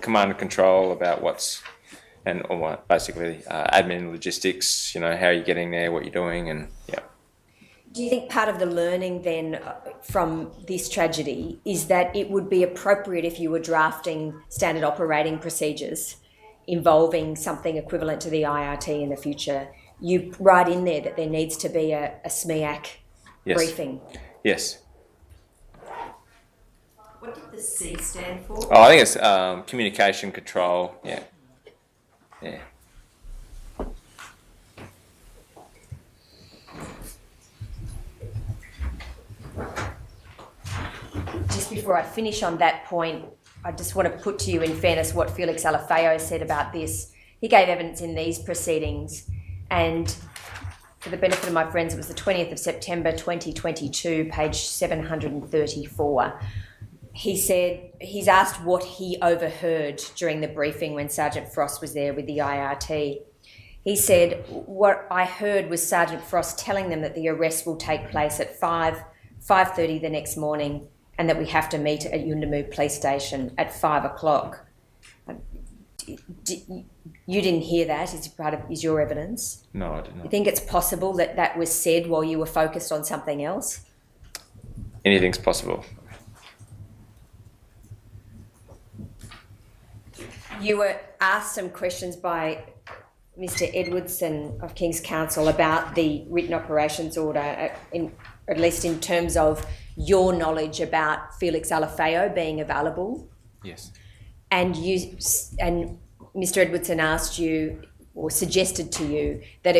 command and control about basically admin logistics. How you're getting there, what you're doing, and yeah. Do you think part of the learning then from this tragedy is that it would be appropriate if you were drafting standard operating procedures involving something equivalent to the IRT in the future, you write in there that there needs to be a SMEAC briefing? Yes. What did the C stand for? Oh, I think it's communication control. Yeah. Yeah. Just before I finish on that point, I just want to put to you in fairness what Felix Alafeo said about this. He gave evidence in these proceedings, and for the benefit of my friends, it was the 20th of September 2022, page 734. He said he's asked what he overheard during the briefing when Sergeant Frost was there with the IRT. He said, what I heard was Sergeant Frost telling them that the arrest will take place at 5:30 the next morning, and that we have to meet at Yuendamu Police Station at 5 o'clock. You didn't hear that? Is your evidence? No, I did not. You think it's possible that was said while you were focused on something else? Anything's possible. You were asked some questions by Mr. Edwardson of King's Counsel about the written operations order, at least in terms of your knowledge about Felix Alafeo being available. Yes. And Mr. Edwardson asked you or suggested to you that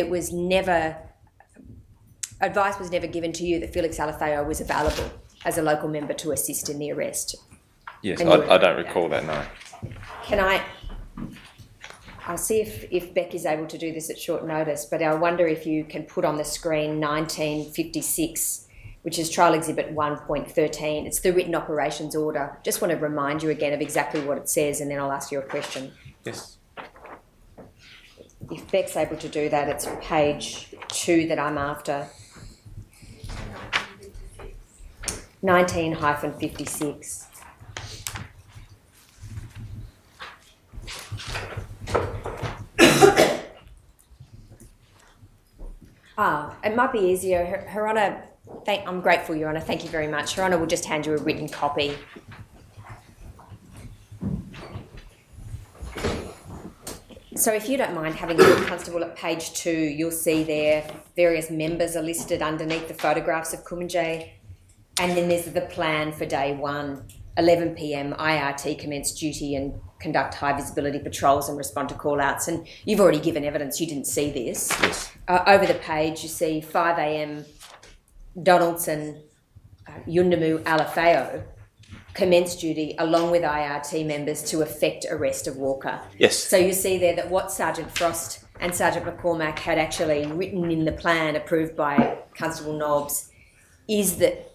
advice was never given to you that Felix Alafeo was available as a local member to assist in the arrest. Yes, I don't recall that, no. I'll see if Beck is able to do this at short notice, but I wonder if you can put on the screen 1956, which is Trial Exhibit 1.13. It's the written operations order. Just want to remind you again of exactly what it says, and then I'll ask you a question. Yes. If Beck's able to do that, it's page 2 that I'm after. 19-56. It might be easier. Her Honour, I'm grateful, Your Honour. Thank you very much. Her Honour will just hand you a written copy. So if you don't mind having a look, Constable, at page 2, you'll see there various members are listed underneath the photographs of Kumanjayi. And then there's the plan for day 1, 11 p.m, IRT commence duty and conduct high visibility patrols and respond to call-outs. And you've already given evidence, you didn't see this. Yes. Over the page, you see 5 a.m, Donaldson, Yuendamu Alafeo commence duty along with IRT members to effect arrest of Walker. Yes. So you see there that what Sergeant Frost and Sergeant McCormack had actually written in the plan approved by Constable Nobbs is that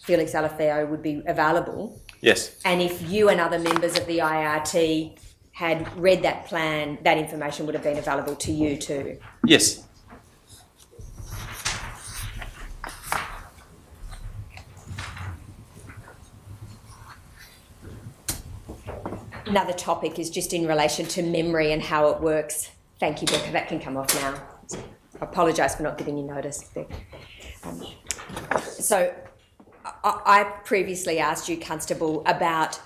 Felix Alafeo would be available. Yes. And if you and other members of the IRT had read that plan, that information would have been available to you too. Yes. Another topic is just in relation to memory and how it works. Thank you, Becca. That can come off now. I apologise for not giving you notice, Becca. So I previously asked you, Constable, about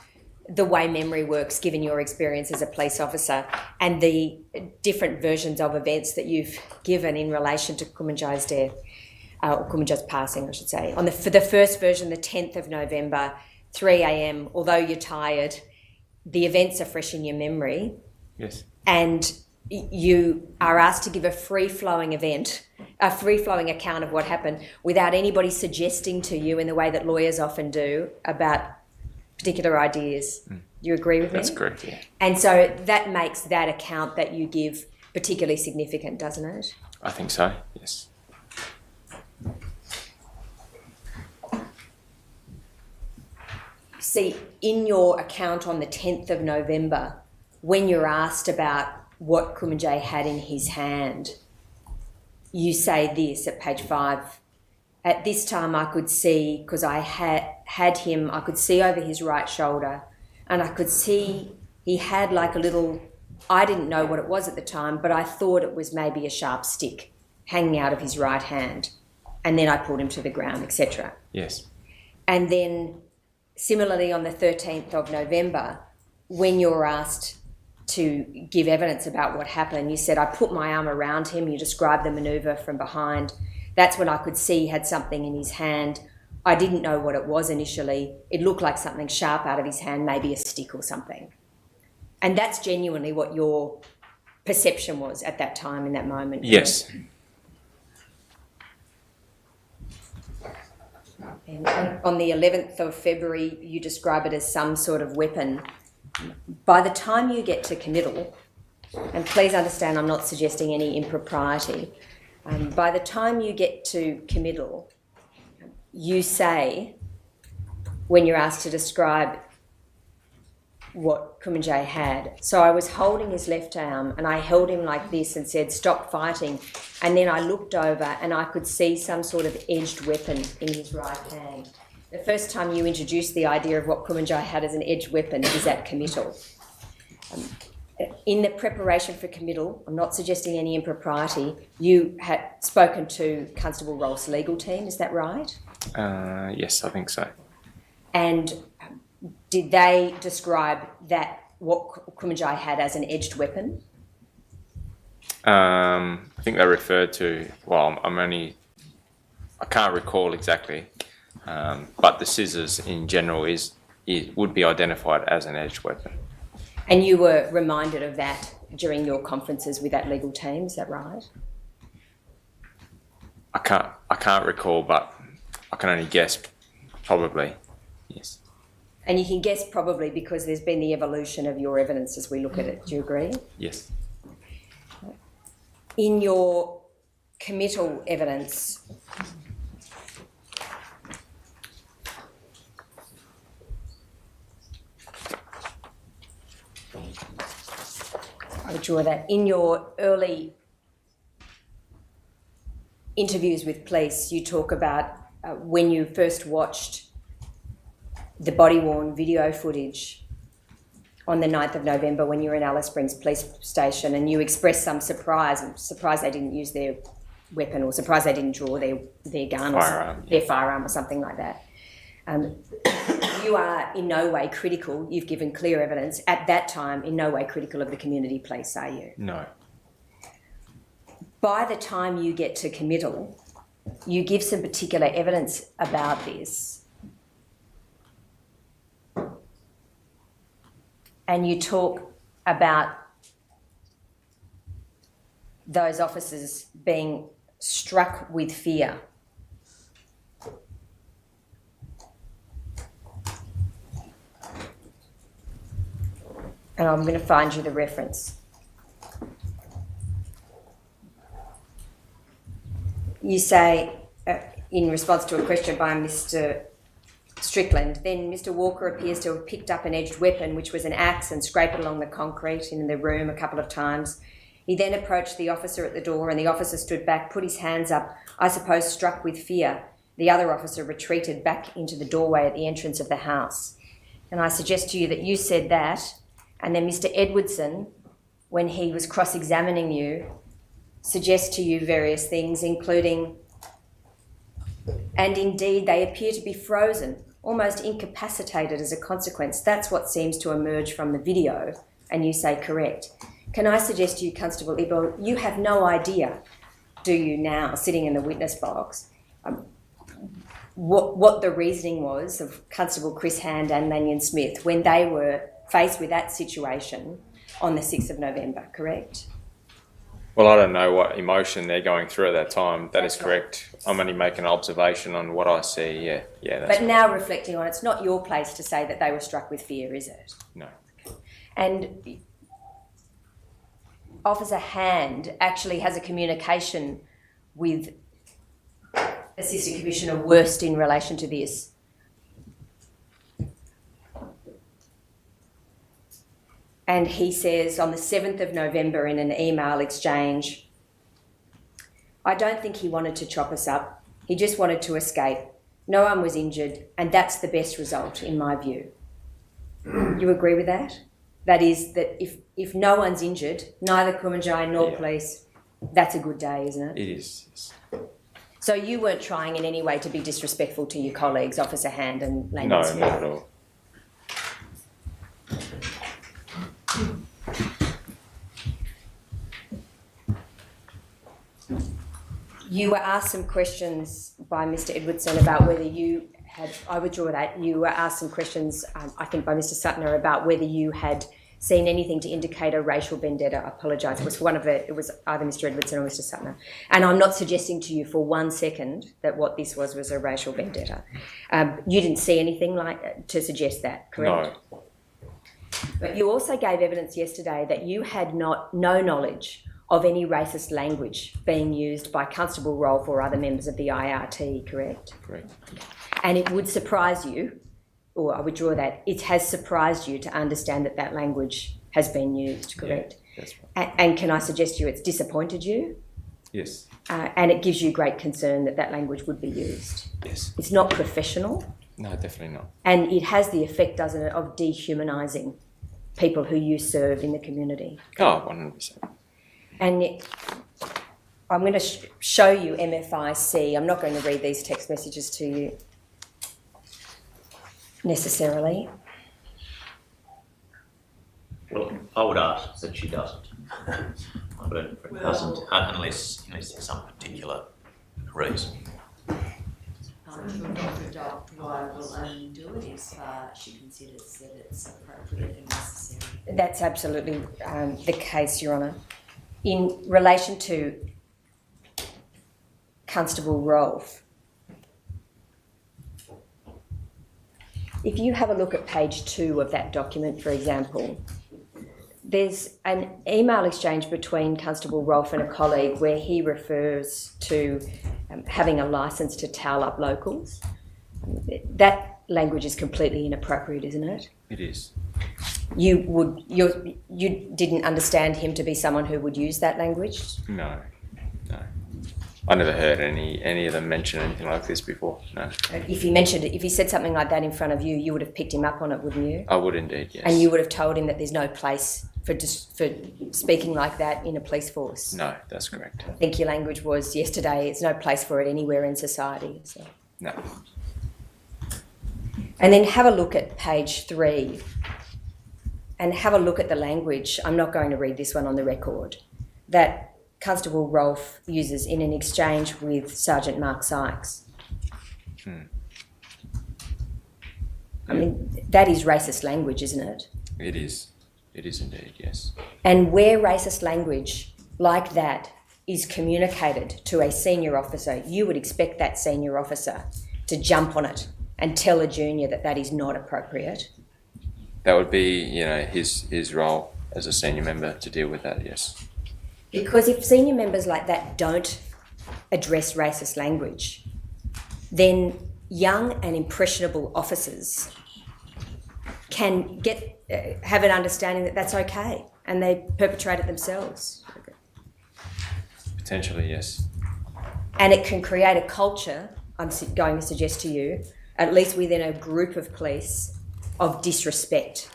the way memory works given your experience as a police officer and the different versions of events that you've given in relation to Kumanjayi's death, or Kumanjayi's passing, I should say. For the first version, the 10th of November, 3 a.m, although you're tired, the events are fresh in your memory. Yes. And you are asked to give a free-flowing account of what happened without anybody suggesting to you in the way that lawyers often do about particular ideas. Do you agree with me? That's correct, yeah. And so that makes that account that you give particularly significant, doesn't it? I think so, yes. See, in your account on the 10th of November, when you're asked about what Kumanjayi had in his hand, you say this at page 5. At this time I could see, because I had him, I could see over his right shoulder, and I could see he had like a little, I didn't know what it was at the time, but I thought it was maybe a sharp stick hanging out of his right hand. And then I pulled him to the ground, etc. Yes. And then similarly on the 13th of November, when you're asked to give evidence about what happened, you said, I put my arm around him, you described the manoeuvre from behind. That's when I could see he had something in his hand. I didn't know what it was initially. It looked like something sharp out of his hand, maybe a stick or something. And that's genuinely what your perception was at that time, in that moment. Yes. And on the 11th of February, you describe it as some sort of weapon. By the time you get to committal, and please understand I'm not suggesting any impropriety, by the time you get to committal, you say, when you're asked to describe what Kumanjayi had, so I was holding his left arm and I held him like this and said, stop fighting. And then I looked over and I could see some sort of edged weapon in his right hand. The first time you introduced the idea of what Kumanjayi had as an edged weapon is at committal. In the preparation for committal, I'm not suggesting any impropriety, you had spoken to Constable Rolf's legal team, is that right? Yes, I think so. And did they describe that what Kumanjayi had as an edged weapon? I think they referred to, well, I can't recall exactly, but the scissors in general would be identified as an edged weapon. And you were reminded of that during your conferences with that legal team, is that right? I can't recall, but I can only guess, probably, yes. And you can guess probably because there's been the evolution of your evidence as we look at it. Do you agree? Yes. In your committal evidence, I would draw that. In your early interviews with police, you talk about when you first watched the body-worn video footage on the 9th of November when you were in Alice Springs Police Station, and you expressed some surprise they didn't use their weapon, or surprised they didn't draw their gun or their firearm or something like that. You are in no way critical, you've given clear evidence, at that time in no way critical of the community police, are you? No. By the time you get to committal, you give some particular evidence about this. And you talk about those officers being struck with fear. And I'm going to find you the reference. You say, in response to a question by Mr. Strickland, then Mr. Walker appears to have picked up an edged weapon, which was an axe, and scraped it along the concrete in the room a couple of times. He then approached the officer at the door, and the officer stood back, put his hands up, I suppose struck with fear. The other officer retreated back into the doorway at the entrance of the house. And I suggest to you that you said that, and then Mr. Edwardson, when he was cross-examining you, suggests to you various things, including, and indeed they appear to be frozen, almost incapacitated as a consequence. That's what seems to emerge from the video, and you say correct. Can I suggest to you, Constable Ibo, you have no idea, do you now, sitting in the witness box, what the reasoning was of Constable Chris Hand and Lanyon Smith when they were faced with that situation on the 6th of November, correct? Well, I don't know what emotion they're going through at that time. That's correct. I'm only making an observation on what I see. Yeah, that's But now reflecting on it, it's not your place to say that they were struck with fear, is it? no. And Officer Hand actually has a communication with Assistant Commissioner Worst in relation to this. And he says on the 7th of November in an email exchange, I don't think he wanted to chop us up. He just wanted to escape. No one was injured, and that's the best result in my view. You agree with that? That is that if no one's injured, neither Kumanjayi nor police, that's a good day, isn't it? It is. Yes. So you weren't trying in any way to be disrespectful to your colleagues, Officer Hand and Landon No, Smith? not at all. You were asked some questions by Mr. Edwardson about whether you had, I withdraw that, you were asked some questions, I think by Mr. Suttner, about whether you had seen anything to indicate a racial vendetta. I apologise, it was it was either Mr. Edwardson or Mr. Suttner. And I'm not suggesting to you for 1 second that what this was a racial vendetta. You didn't see anything like to suggest that, correct? No. But you also gave evidence yesterday that you had no knowledge of any racist language being used by Constable Rolfe or other members of the IRT, correct? Correct. And it would surprise you, or I withdraw that, it has surprised you to understand that that language has been used, correct? Yeah, that's right. And can I suggest to you it's disappointed you? Yes. And it gives you great concern that that language would be used. Yes. It's not professional. No, definitely not. And it has the effect, doesn't it, of dehumanising people who you serve in the community. Oh, 100%. And I'm going to show you MFIC. I'm not going to read these text messages to you necessarily. Well, I would ask that she doesn't. I believe it doesn't, unless there's some particular reason. I'm sure Dr. Dwyer will only do it if she considers that it's appropriate and necessary. That's absolutely the case, Your Honour. In relation to Constable Rolfe, if you have a look at page 2 of that document, for example, there's an email exchange between Constable Rolfe and a colleague where he refers to having a licence to towel up locals. That language is completely inappropriate, isn't it? It is. You didn't understand him to be someone who would use that language? No. I never heard any of them mention anything like this before. No. If he said something like that in front of you, you would have picked him up on it, wouldn't you? I would indeed, yes. And you would have told him that there's no place for speaking like that in a police force. No, that's correct. I think your language was yesterday, there's no place for it anywhere in society. So. No. And then have a look at page 3 and have a look at the language. I'm not going to read this one on the record. That Constable Rolfe uses in an exchange with Sergeant Mark Sykes. I mean, that is racist language, isn't it? It is. It is indeed, yes. And where racist language like that is communicated to a senior officer, you would expect that senior officer to jump on it and tell a junior that that is not appropriate. That would be, his role as a senior member to deal with that, yes. Because if senior members like that don't address racist language, then young and impressionable officers can have an understanding that that's okay and they perpetrate it themselves. Potentially, yes. And it can create a culture, I'm going to suggest to you, at least within a group of police, of disrespect.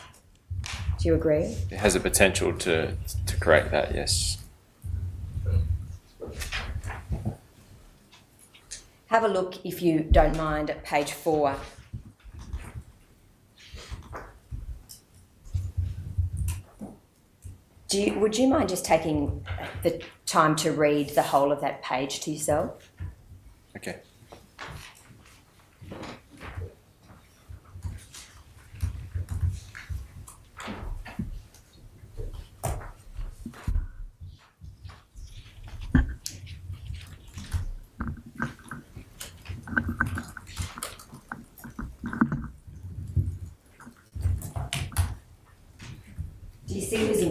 Do you agree? It has a potential to create that, yes. Have a look, if you don't mind, at page 4. Would you mind just taking the time to read the whole of that page to yourself? Okay.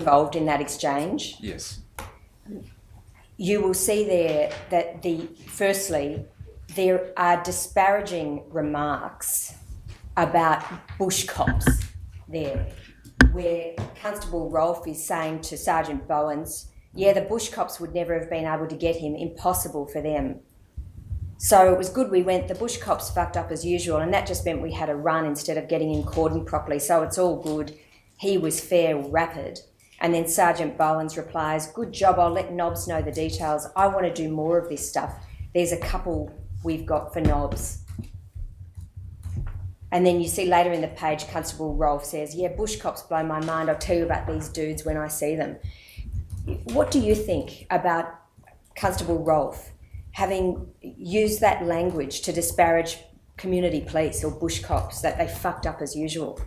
involved in that exchange, Yes. you will see there that firstly, there are disparaging remarks about bush cops there, where Constable Rolfe is saying to Sergeant Bowens, yeah, the bush cops would never have been able to get him, impossible for them. So it was good we went, the bush cops fucked up as usual, and that just meant we had a run instead of getting in cordon properly, so it's all good. He was fair, rapid. And then Sergeant Bowens replies, good job, I'll let Nobs know the details. I want to do more of this stuff. There's a couple we've got for Nobs. And then you see later in the page, Constable Rolfe says, yeah, bush cops blow my mind. I'll tell you about these dudes when I see them. What do you think about Constable Rolfe having used that language to disparage community police or bush cops, that they fucked up as usual?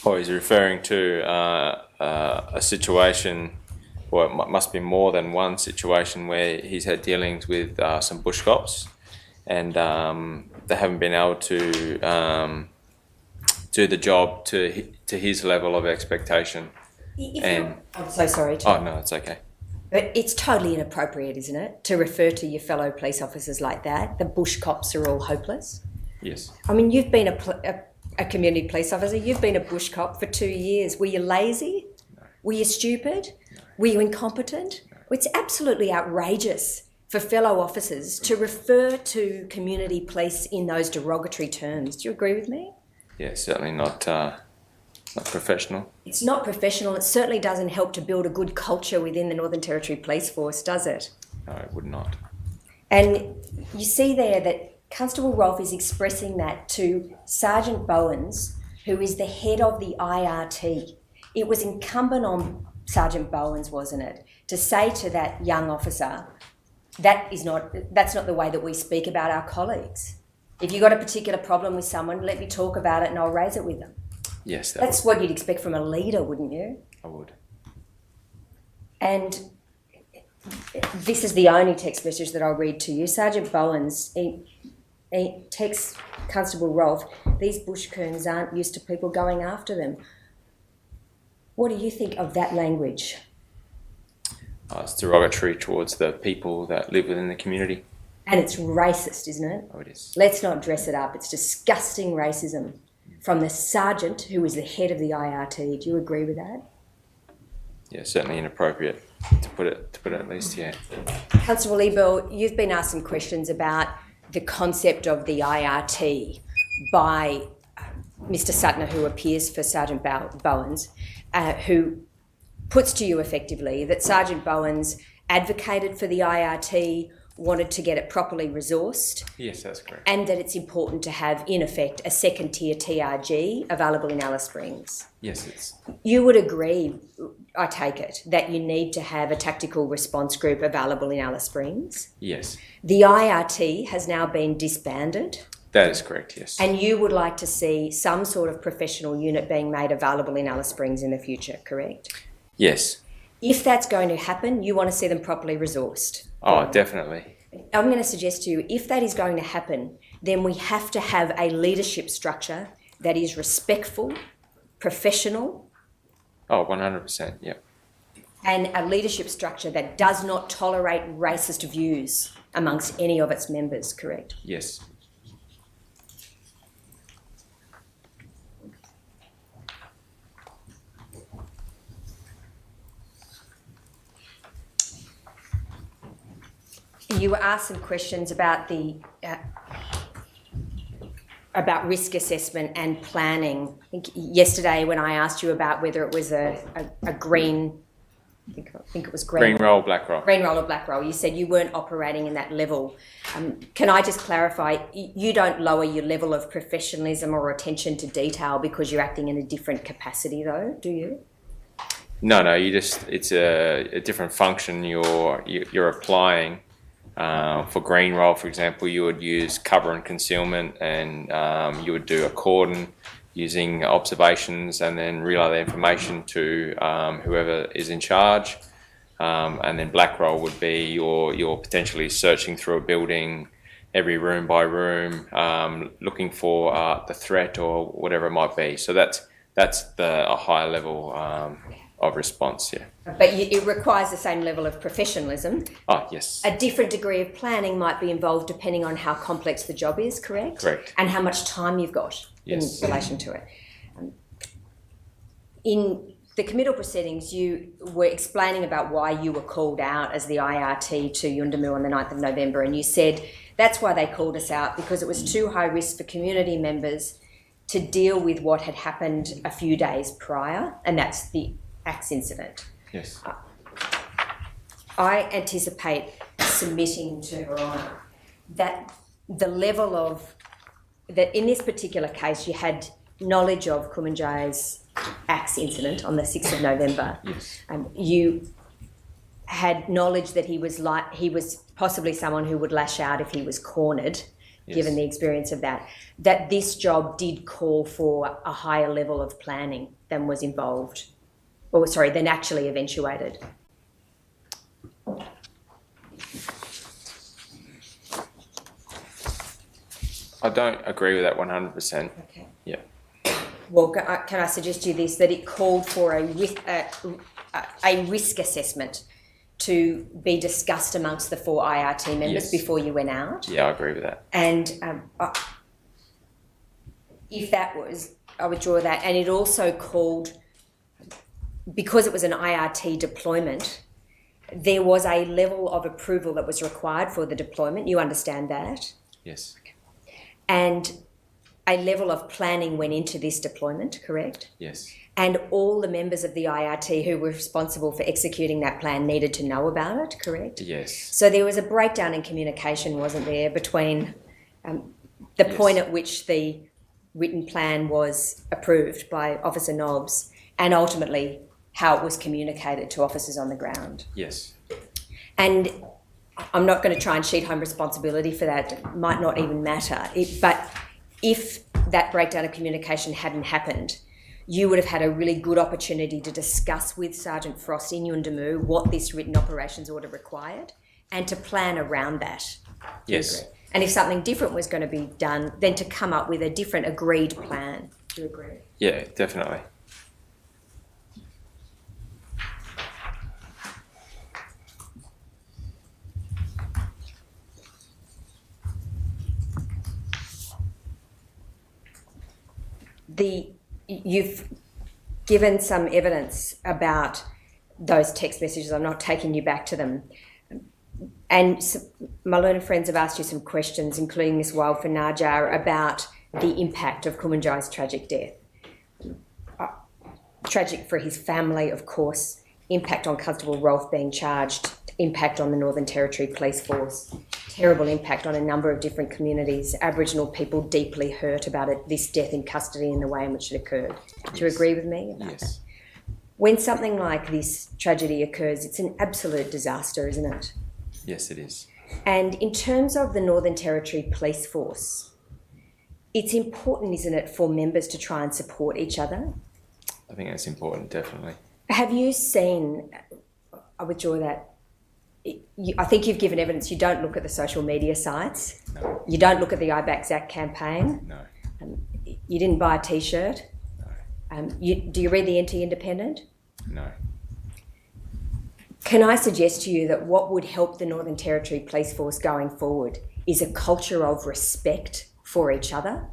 Well, he's referring to a situation, or it must be more than one situation, where he's had dealings with some bush cops, and they haven't been able to do the job to his level of expectation. I'm so sorry. Oh no, it's okay. But it's totally inappropriate, isn't it, to refer to your fellow police officers like that? The bush cops are all hopeless. Yes. I mean, you've been a community police officer. You've been a bush cop for 2 years. Were you lazy? No. Were you stupid? No. Were you incompetent? No. It's absolutely outrageous for fellow officers to refer to community police in those derogatory terms. Do you agree with me? Yeah, certainly not professional. It's not professional. It certainly doesn't help to build a good culture within the Northern Territory Police Force, does it? No, it would not. And you see there that Constable Rolfe is expressing that to Sergeant Bowens, who is the head of the IRT. It was incumbent on Sergeant Bowens, wasn't it, to say to that young officer, that's not the way that we speak about our colleagues. If you've got a particular problem with someone, let me talk about it and I'll raise it with them. Yes, that's what you'd expect from a leader, wouldn't you? I would. And this is the only text message that I'll read to you. Sergeant Bowens, he texts Constable Rolfe, these bush coons aren't used to people going after them. What do you think of that language? It's derogatory towards the people that live within the community. And it's racist, isn't it? Oh, it is. Let's not dress it up. It's disgusting racism from the sergeant who is the head of the IRT. Do you agree with that? Yeah, certainly inappropriate to put it at least, yeah. Constable Ebel, you've been asked some questions about the concept of the IRT by Mr. Suttner, who appears for Sergeant Bowens, who puts to you effectively that Sergeant Bowens advocated for the IRT, wanted to get it properly resourced. Yes, that's correct. And that it's important to have, in effect, a second tier TRG available in Alice Springs. Yes, it's... You would agree, I take it, that you need to have a tactical response group available in Alice Springs? Yes. The IRT has now been disbanded. That is correct, yes. And you would like to see some sort of professional unit being made available in Alice Springs in the future, correct? Yes. If that's going to happen, you want to see them properly resourced. Oh, definitely. I'm going to suggest to you, if that is going to happen, then we have to have a leadership structure that is respectful, professional. Oh, 100%, yeah. And a leadership structure that does not tolerate racist views amongst any of its members, correct? Yes. You were asked some questions about the about risk assessment and planning. I think yesterday when I asked you about whether it was a green, I think it was green roll, black roll. Green roll or black roll. You said you weren't operating in that level. Can I just clarify, you don't lower your level of professionalism or attention to detail because you're acting in a different capacity though, do you? No, it's a different function you're applying. For green roll, for example, you would use cover and concealment, and you would do a cordon using observations and then relay the information to whoever is in charge. And then black roll would be you're potentially searching through a building, every room by room, looking for the threat or whatever it might be. So that's That's a higher level of response, yeah. But it requires the same level of professionalism. Oh, yes. A different degree of planning might be involved depending on how complex the job is, correct? Correct. And how much time you've got Yes. in relation to it. In the committal proceedings, you were explaining about why you were called out as the IRT to Yuendamu on the 9th of November, and you said that's why they called us out, because it was too high risk for community members to deal with what had happened a few days prior, and that's the axe incident. Yes. I anticipate submitting to Her Honour that the level of, that in this particular case you had knowledge of Kumanjayi's axe incident on the 6th of November. Yes. You had knowledge that he was possibly someone who would lash out if he was cornered, Yes. given the experience of that this job did call for a higher level of planning than was involved, than actually eventuated. I don't agree with that 100%. Okay. Yeah. Well, can I suggest to you this, that it called for a risk assessment to be discussed amongst the 4 IRT members Yes. before you went out? Yeah, I agree with that. And if that was, I would draw that. And it also called, because it was an IRT deployment, there was a level of approval that was required for the deployment. You understand that? Yes. And a level of planning went into this deployment, correct? Yes. And all the members of the IRT who were responsible for executing that plan needed to know about it, correct? Yes. So there was a breakdown in communication, wasn't there, between the Yes. point at which the written plan was approved by Officer Nobbs and ultimately how it was communicated to officers on the ground. Yes. And I'm not going to try and sheet home responsibility for that. It might not even matter. But if that breakdown of communication hadn't happened, you would have had a really good opportunity to discuss with Sergeant Frost in Yuendamu what this written operations order required and to plan around that. Yes. And if something different was going to be done, then to come up with a different agreed plan. Do you agree? Yeah, definitely. You've given some evidence about those text messages. I'm not taking you back to them. And my learned friends have asked you some questions, including Ms. Wild for Najar, about the impact of Kumanjayi's tragic death. Tragic for his family, of course, impact on Constable Rolfe being charged, impact on the Northern Territory Police Force, terrible impact on a number of different communities, Aboriginal people deeply hurt about this death in custody and the way in which it occurred. Do you agree with me about that? When something like this tragedy occurs, it's an absolute disaster, isn't it? Yes, it is. And in terms of the Northern Territory Police Force, it's important, isn't it, for members to try and support each other? I think that's important, definitely. Have you seen, I withdraw that, I think you've given evidence you don't look at the social media sites. No. You don't look at the I Back Zach campaign. No. You didn't buy a T-shirt. No. Do you read the NT Independent? No. Can I suggest to you that what would help the Northern Territory Police Force going forward is a culture of respect for each other?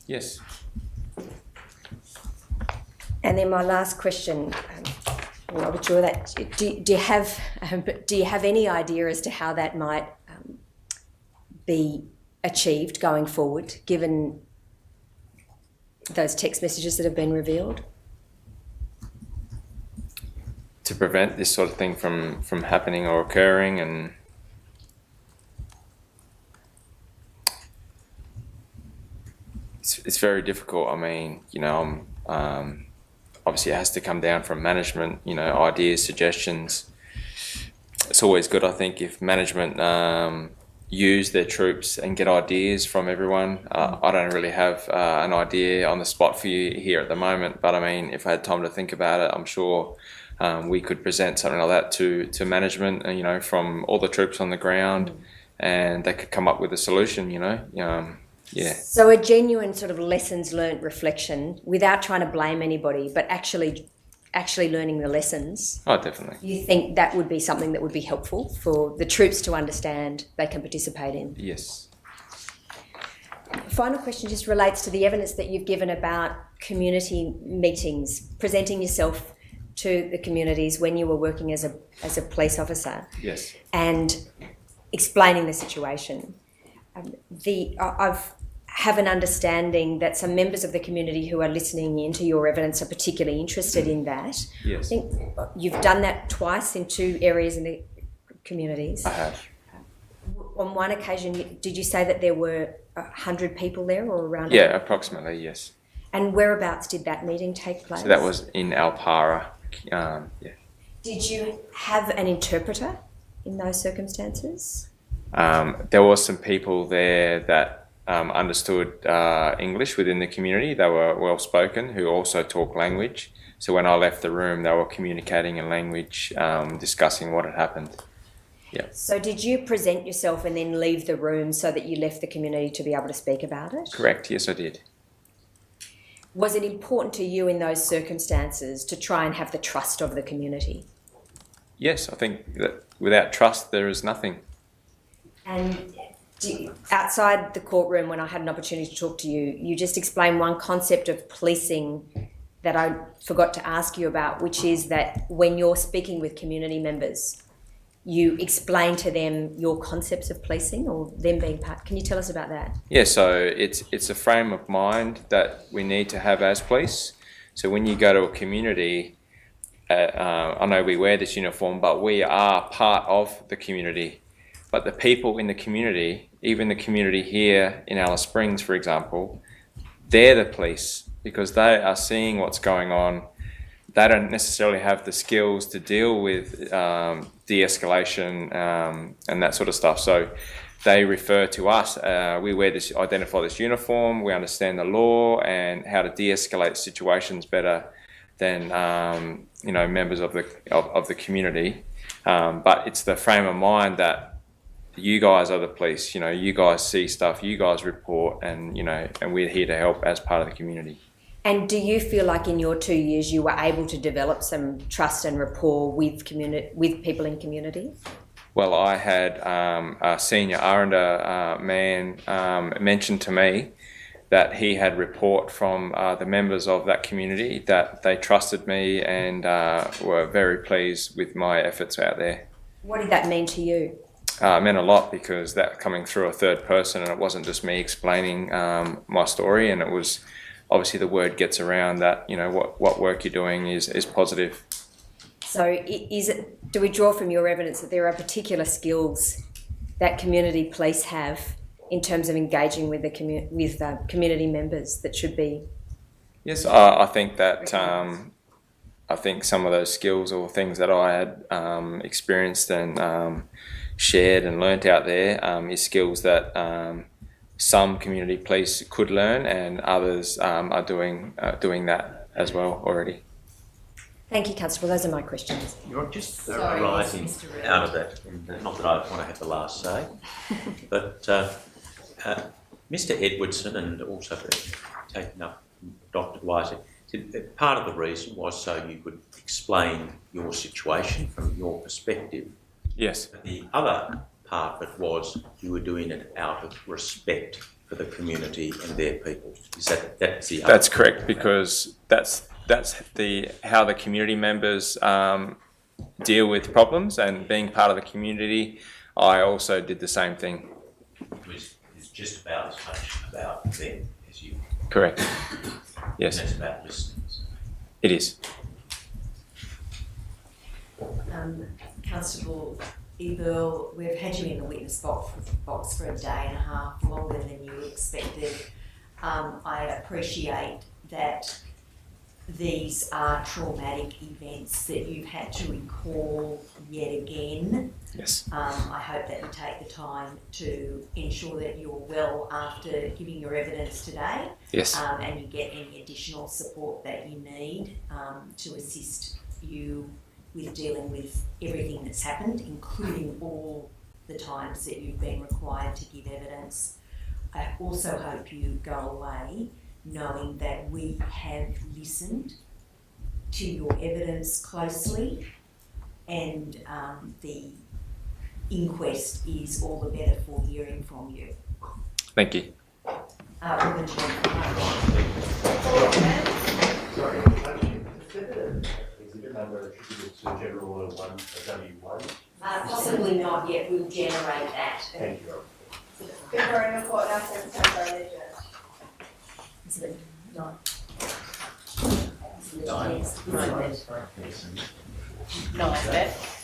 Yes. And then my last question, I withdraw that. Do you have any idea as to how that might be achieved going forward, given those text messages that have been revealed? To prevent this sort of thing from happening or occurring, and it's very difficult. I mean, obviously it has to come down from management, ideas, suggestions. It's always good, I think, if management use their troops and get ideas from everyone. I don't really have an idea on the spot for you here at the moment, but I mean, if I had time to think about it, I'm sure we could present something like that to management, from all the troops on the ground, and they could come up with a solution, Yeah. So a genuine sort of lessons learnt reflection without trying to blame anybody, but actually learning the lessons. Oh, definitely. You think that would be something that would be helpful for the troops to understand they can participate in? Yes. Final question just relates to the evidence that you've given about community meetings, presenting yourself to the communities when you were working as a police officer. Yes. And explaining the situation. I've have an understanding that some members of the community who are listening into your evidence are particularly interested in that. Yes. I think you've done that twice in 2 areas in the communities. I have. On one occasion, did you say that there were 100 people there or around? Yeah, approximately, yes. And whereabouts did that meeting take place? So that was in Alpara. Yeah. Did you have an interpreter in those circumstances? There was some people there that understood English within the community. They were well spoken, who also talk language. So when I left the room, they were communicating in language, discussing what had happened. Yeah. So did you present yourself and then leave the room so that you left the community to be able to speak about it? Correct. Yes, I did. Was it important to you in those circumstances to try and have the trust of the community? Yes, I think that without trust, there is nothing. And outside the courtroom, when I had an opportunity to talk to you, you just explained one concept of policing that I forgot to ask you about, which is that when you're speaking with community members, you explain to them your concepts of policing or them being part. Can you tell us about that? Yeah, so it's a frame of mind that we need to have as police. So when you go to a community, I know we wear this uniform, but we are part of the community. But the people in the community, even the community here in Alice Springs, for example, they're the police because they are seeing what's going on. They don't necessarily have the skills to deal with de-escalation and that sort of stuff. So they refer to us. We identify this uniform. We understand the law and how to de-escalate situations better than members of the community. But it's the frame of mind that you guys are the police. You guys see stuff. You guys report, and we're here to help as part of the community. And do you feel like in your 2 years you were able to develop some trust and rapport with people in community? Well, I had a senior Aranda man mentioned to me that he had report from the members of that community that they trusted me and were very pleased with my efforts out there. What did that mean to you? It meant a lot because that coming through a third person, and it wasn't just me explaining my story, and it was obviously the word gets around that what work you're doing is positive. So do we draw from your evidence that there are particular skills that community police have in terms of engaging with the community members that should be? Yes, I think that I think some of those skills or things that I had experienced and shared and learnt out there is skills that some community police could learn, and others are doing that as well already. Thank you, Constable. Those are my questions. You're just Sorry, arising yes, Mr. Reid. out of that, and not that I want to have the last say, but Mr. Edwardson, and also taking up Dr. Wisey, said part of the reason was so you could explain your situation from your perspective. Yes. But the other part of it was you were doing it out of respect for the community and their people. Is that's the other? That's correct, because that's how the community members deal with problems, and being part of the community, I also did the same thing. It's just about as much about them as you. Correct. Yes. And it's about listening. It is. Constable Eberl, we've had you in the witness box for a day and a half, longer than you expected. I appreciate that these are traumatic events that you've had to recall yet again. Yes. I hope that you take the time to ensure that you're well after giving your evidence today. Yes. And you get any additional support that you need to assist you with dealing with everything that's happened, including all the times that you've been required to give evidence. I also hope you go away knowing that we have listened to your evidence closely, and the inquest is all the better for hearing from you. Thank you. Sorry, exhibit number attributed to General Order 1, W1. Possibly not yet, we'll generate that. Thank you. Victoria Court now sends temporary Is it not? legend. Yes.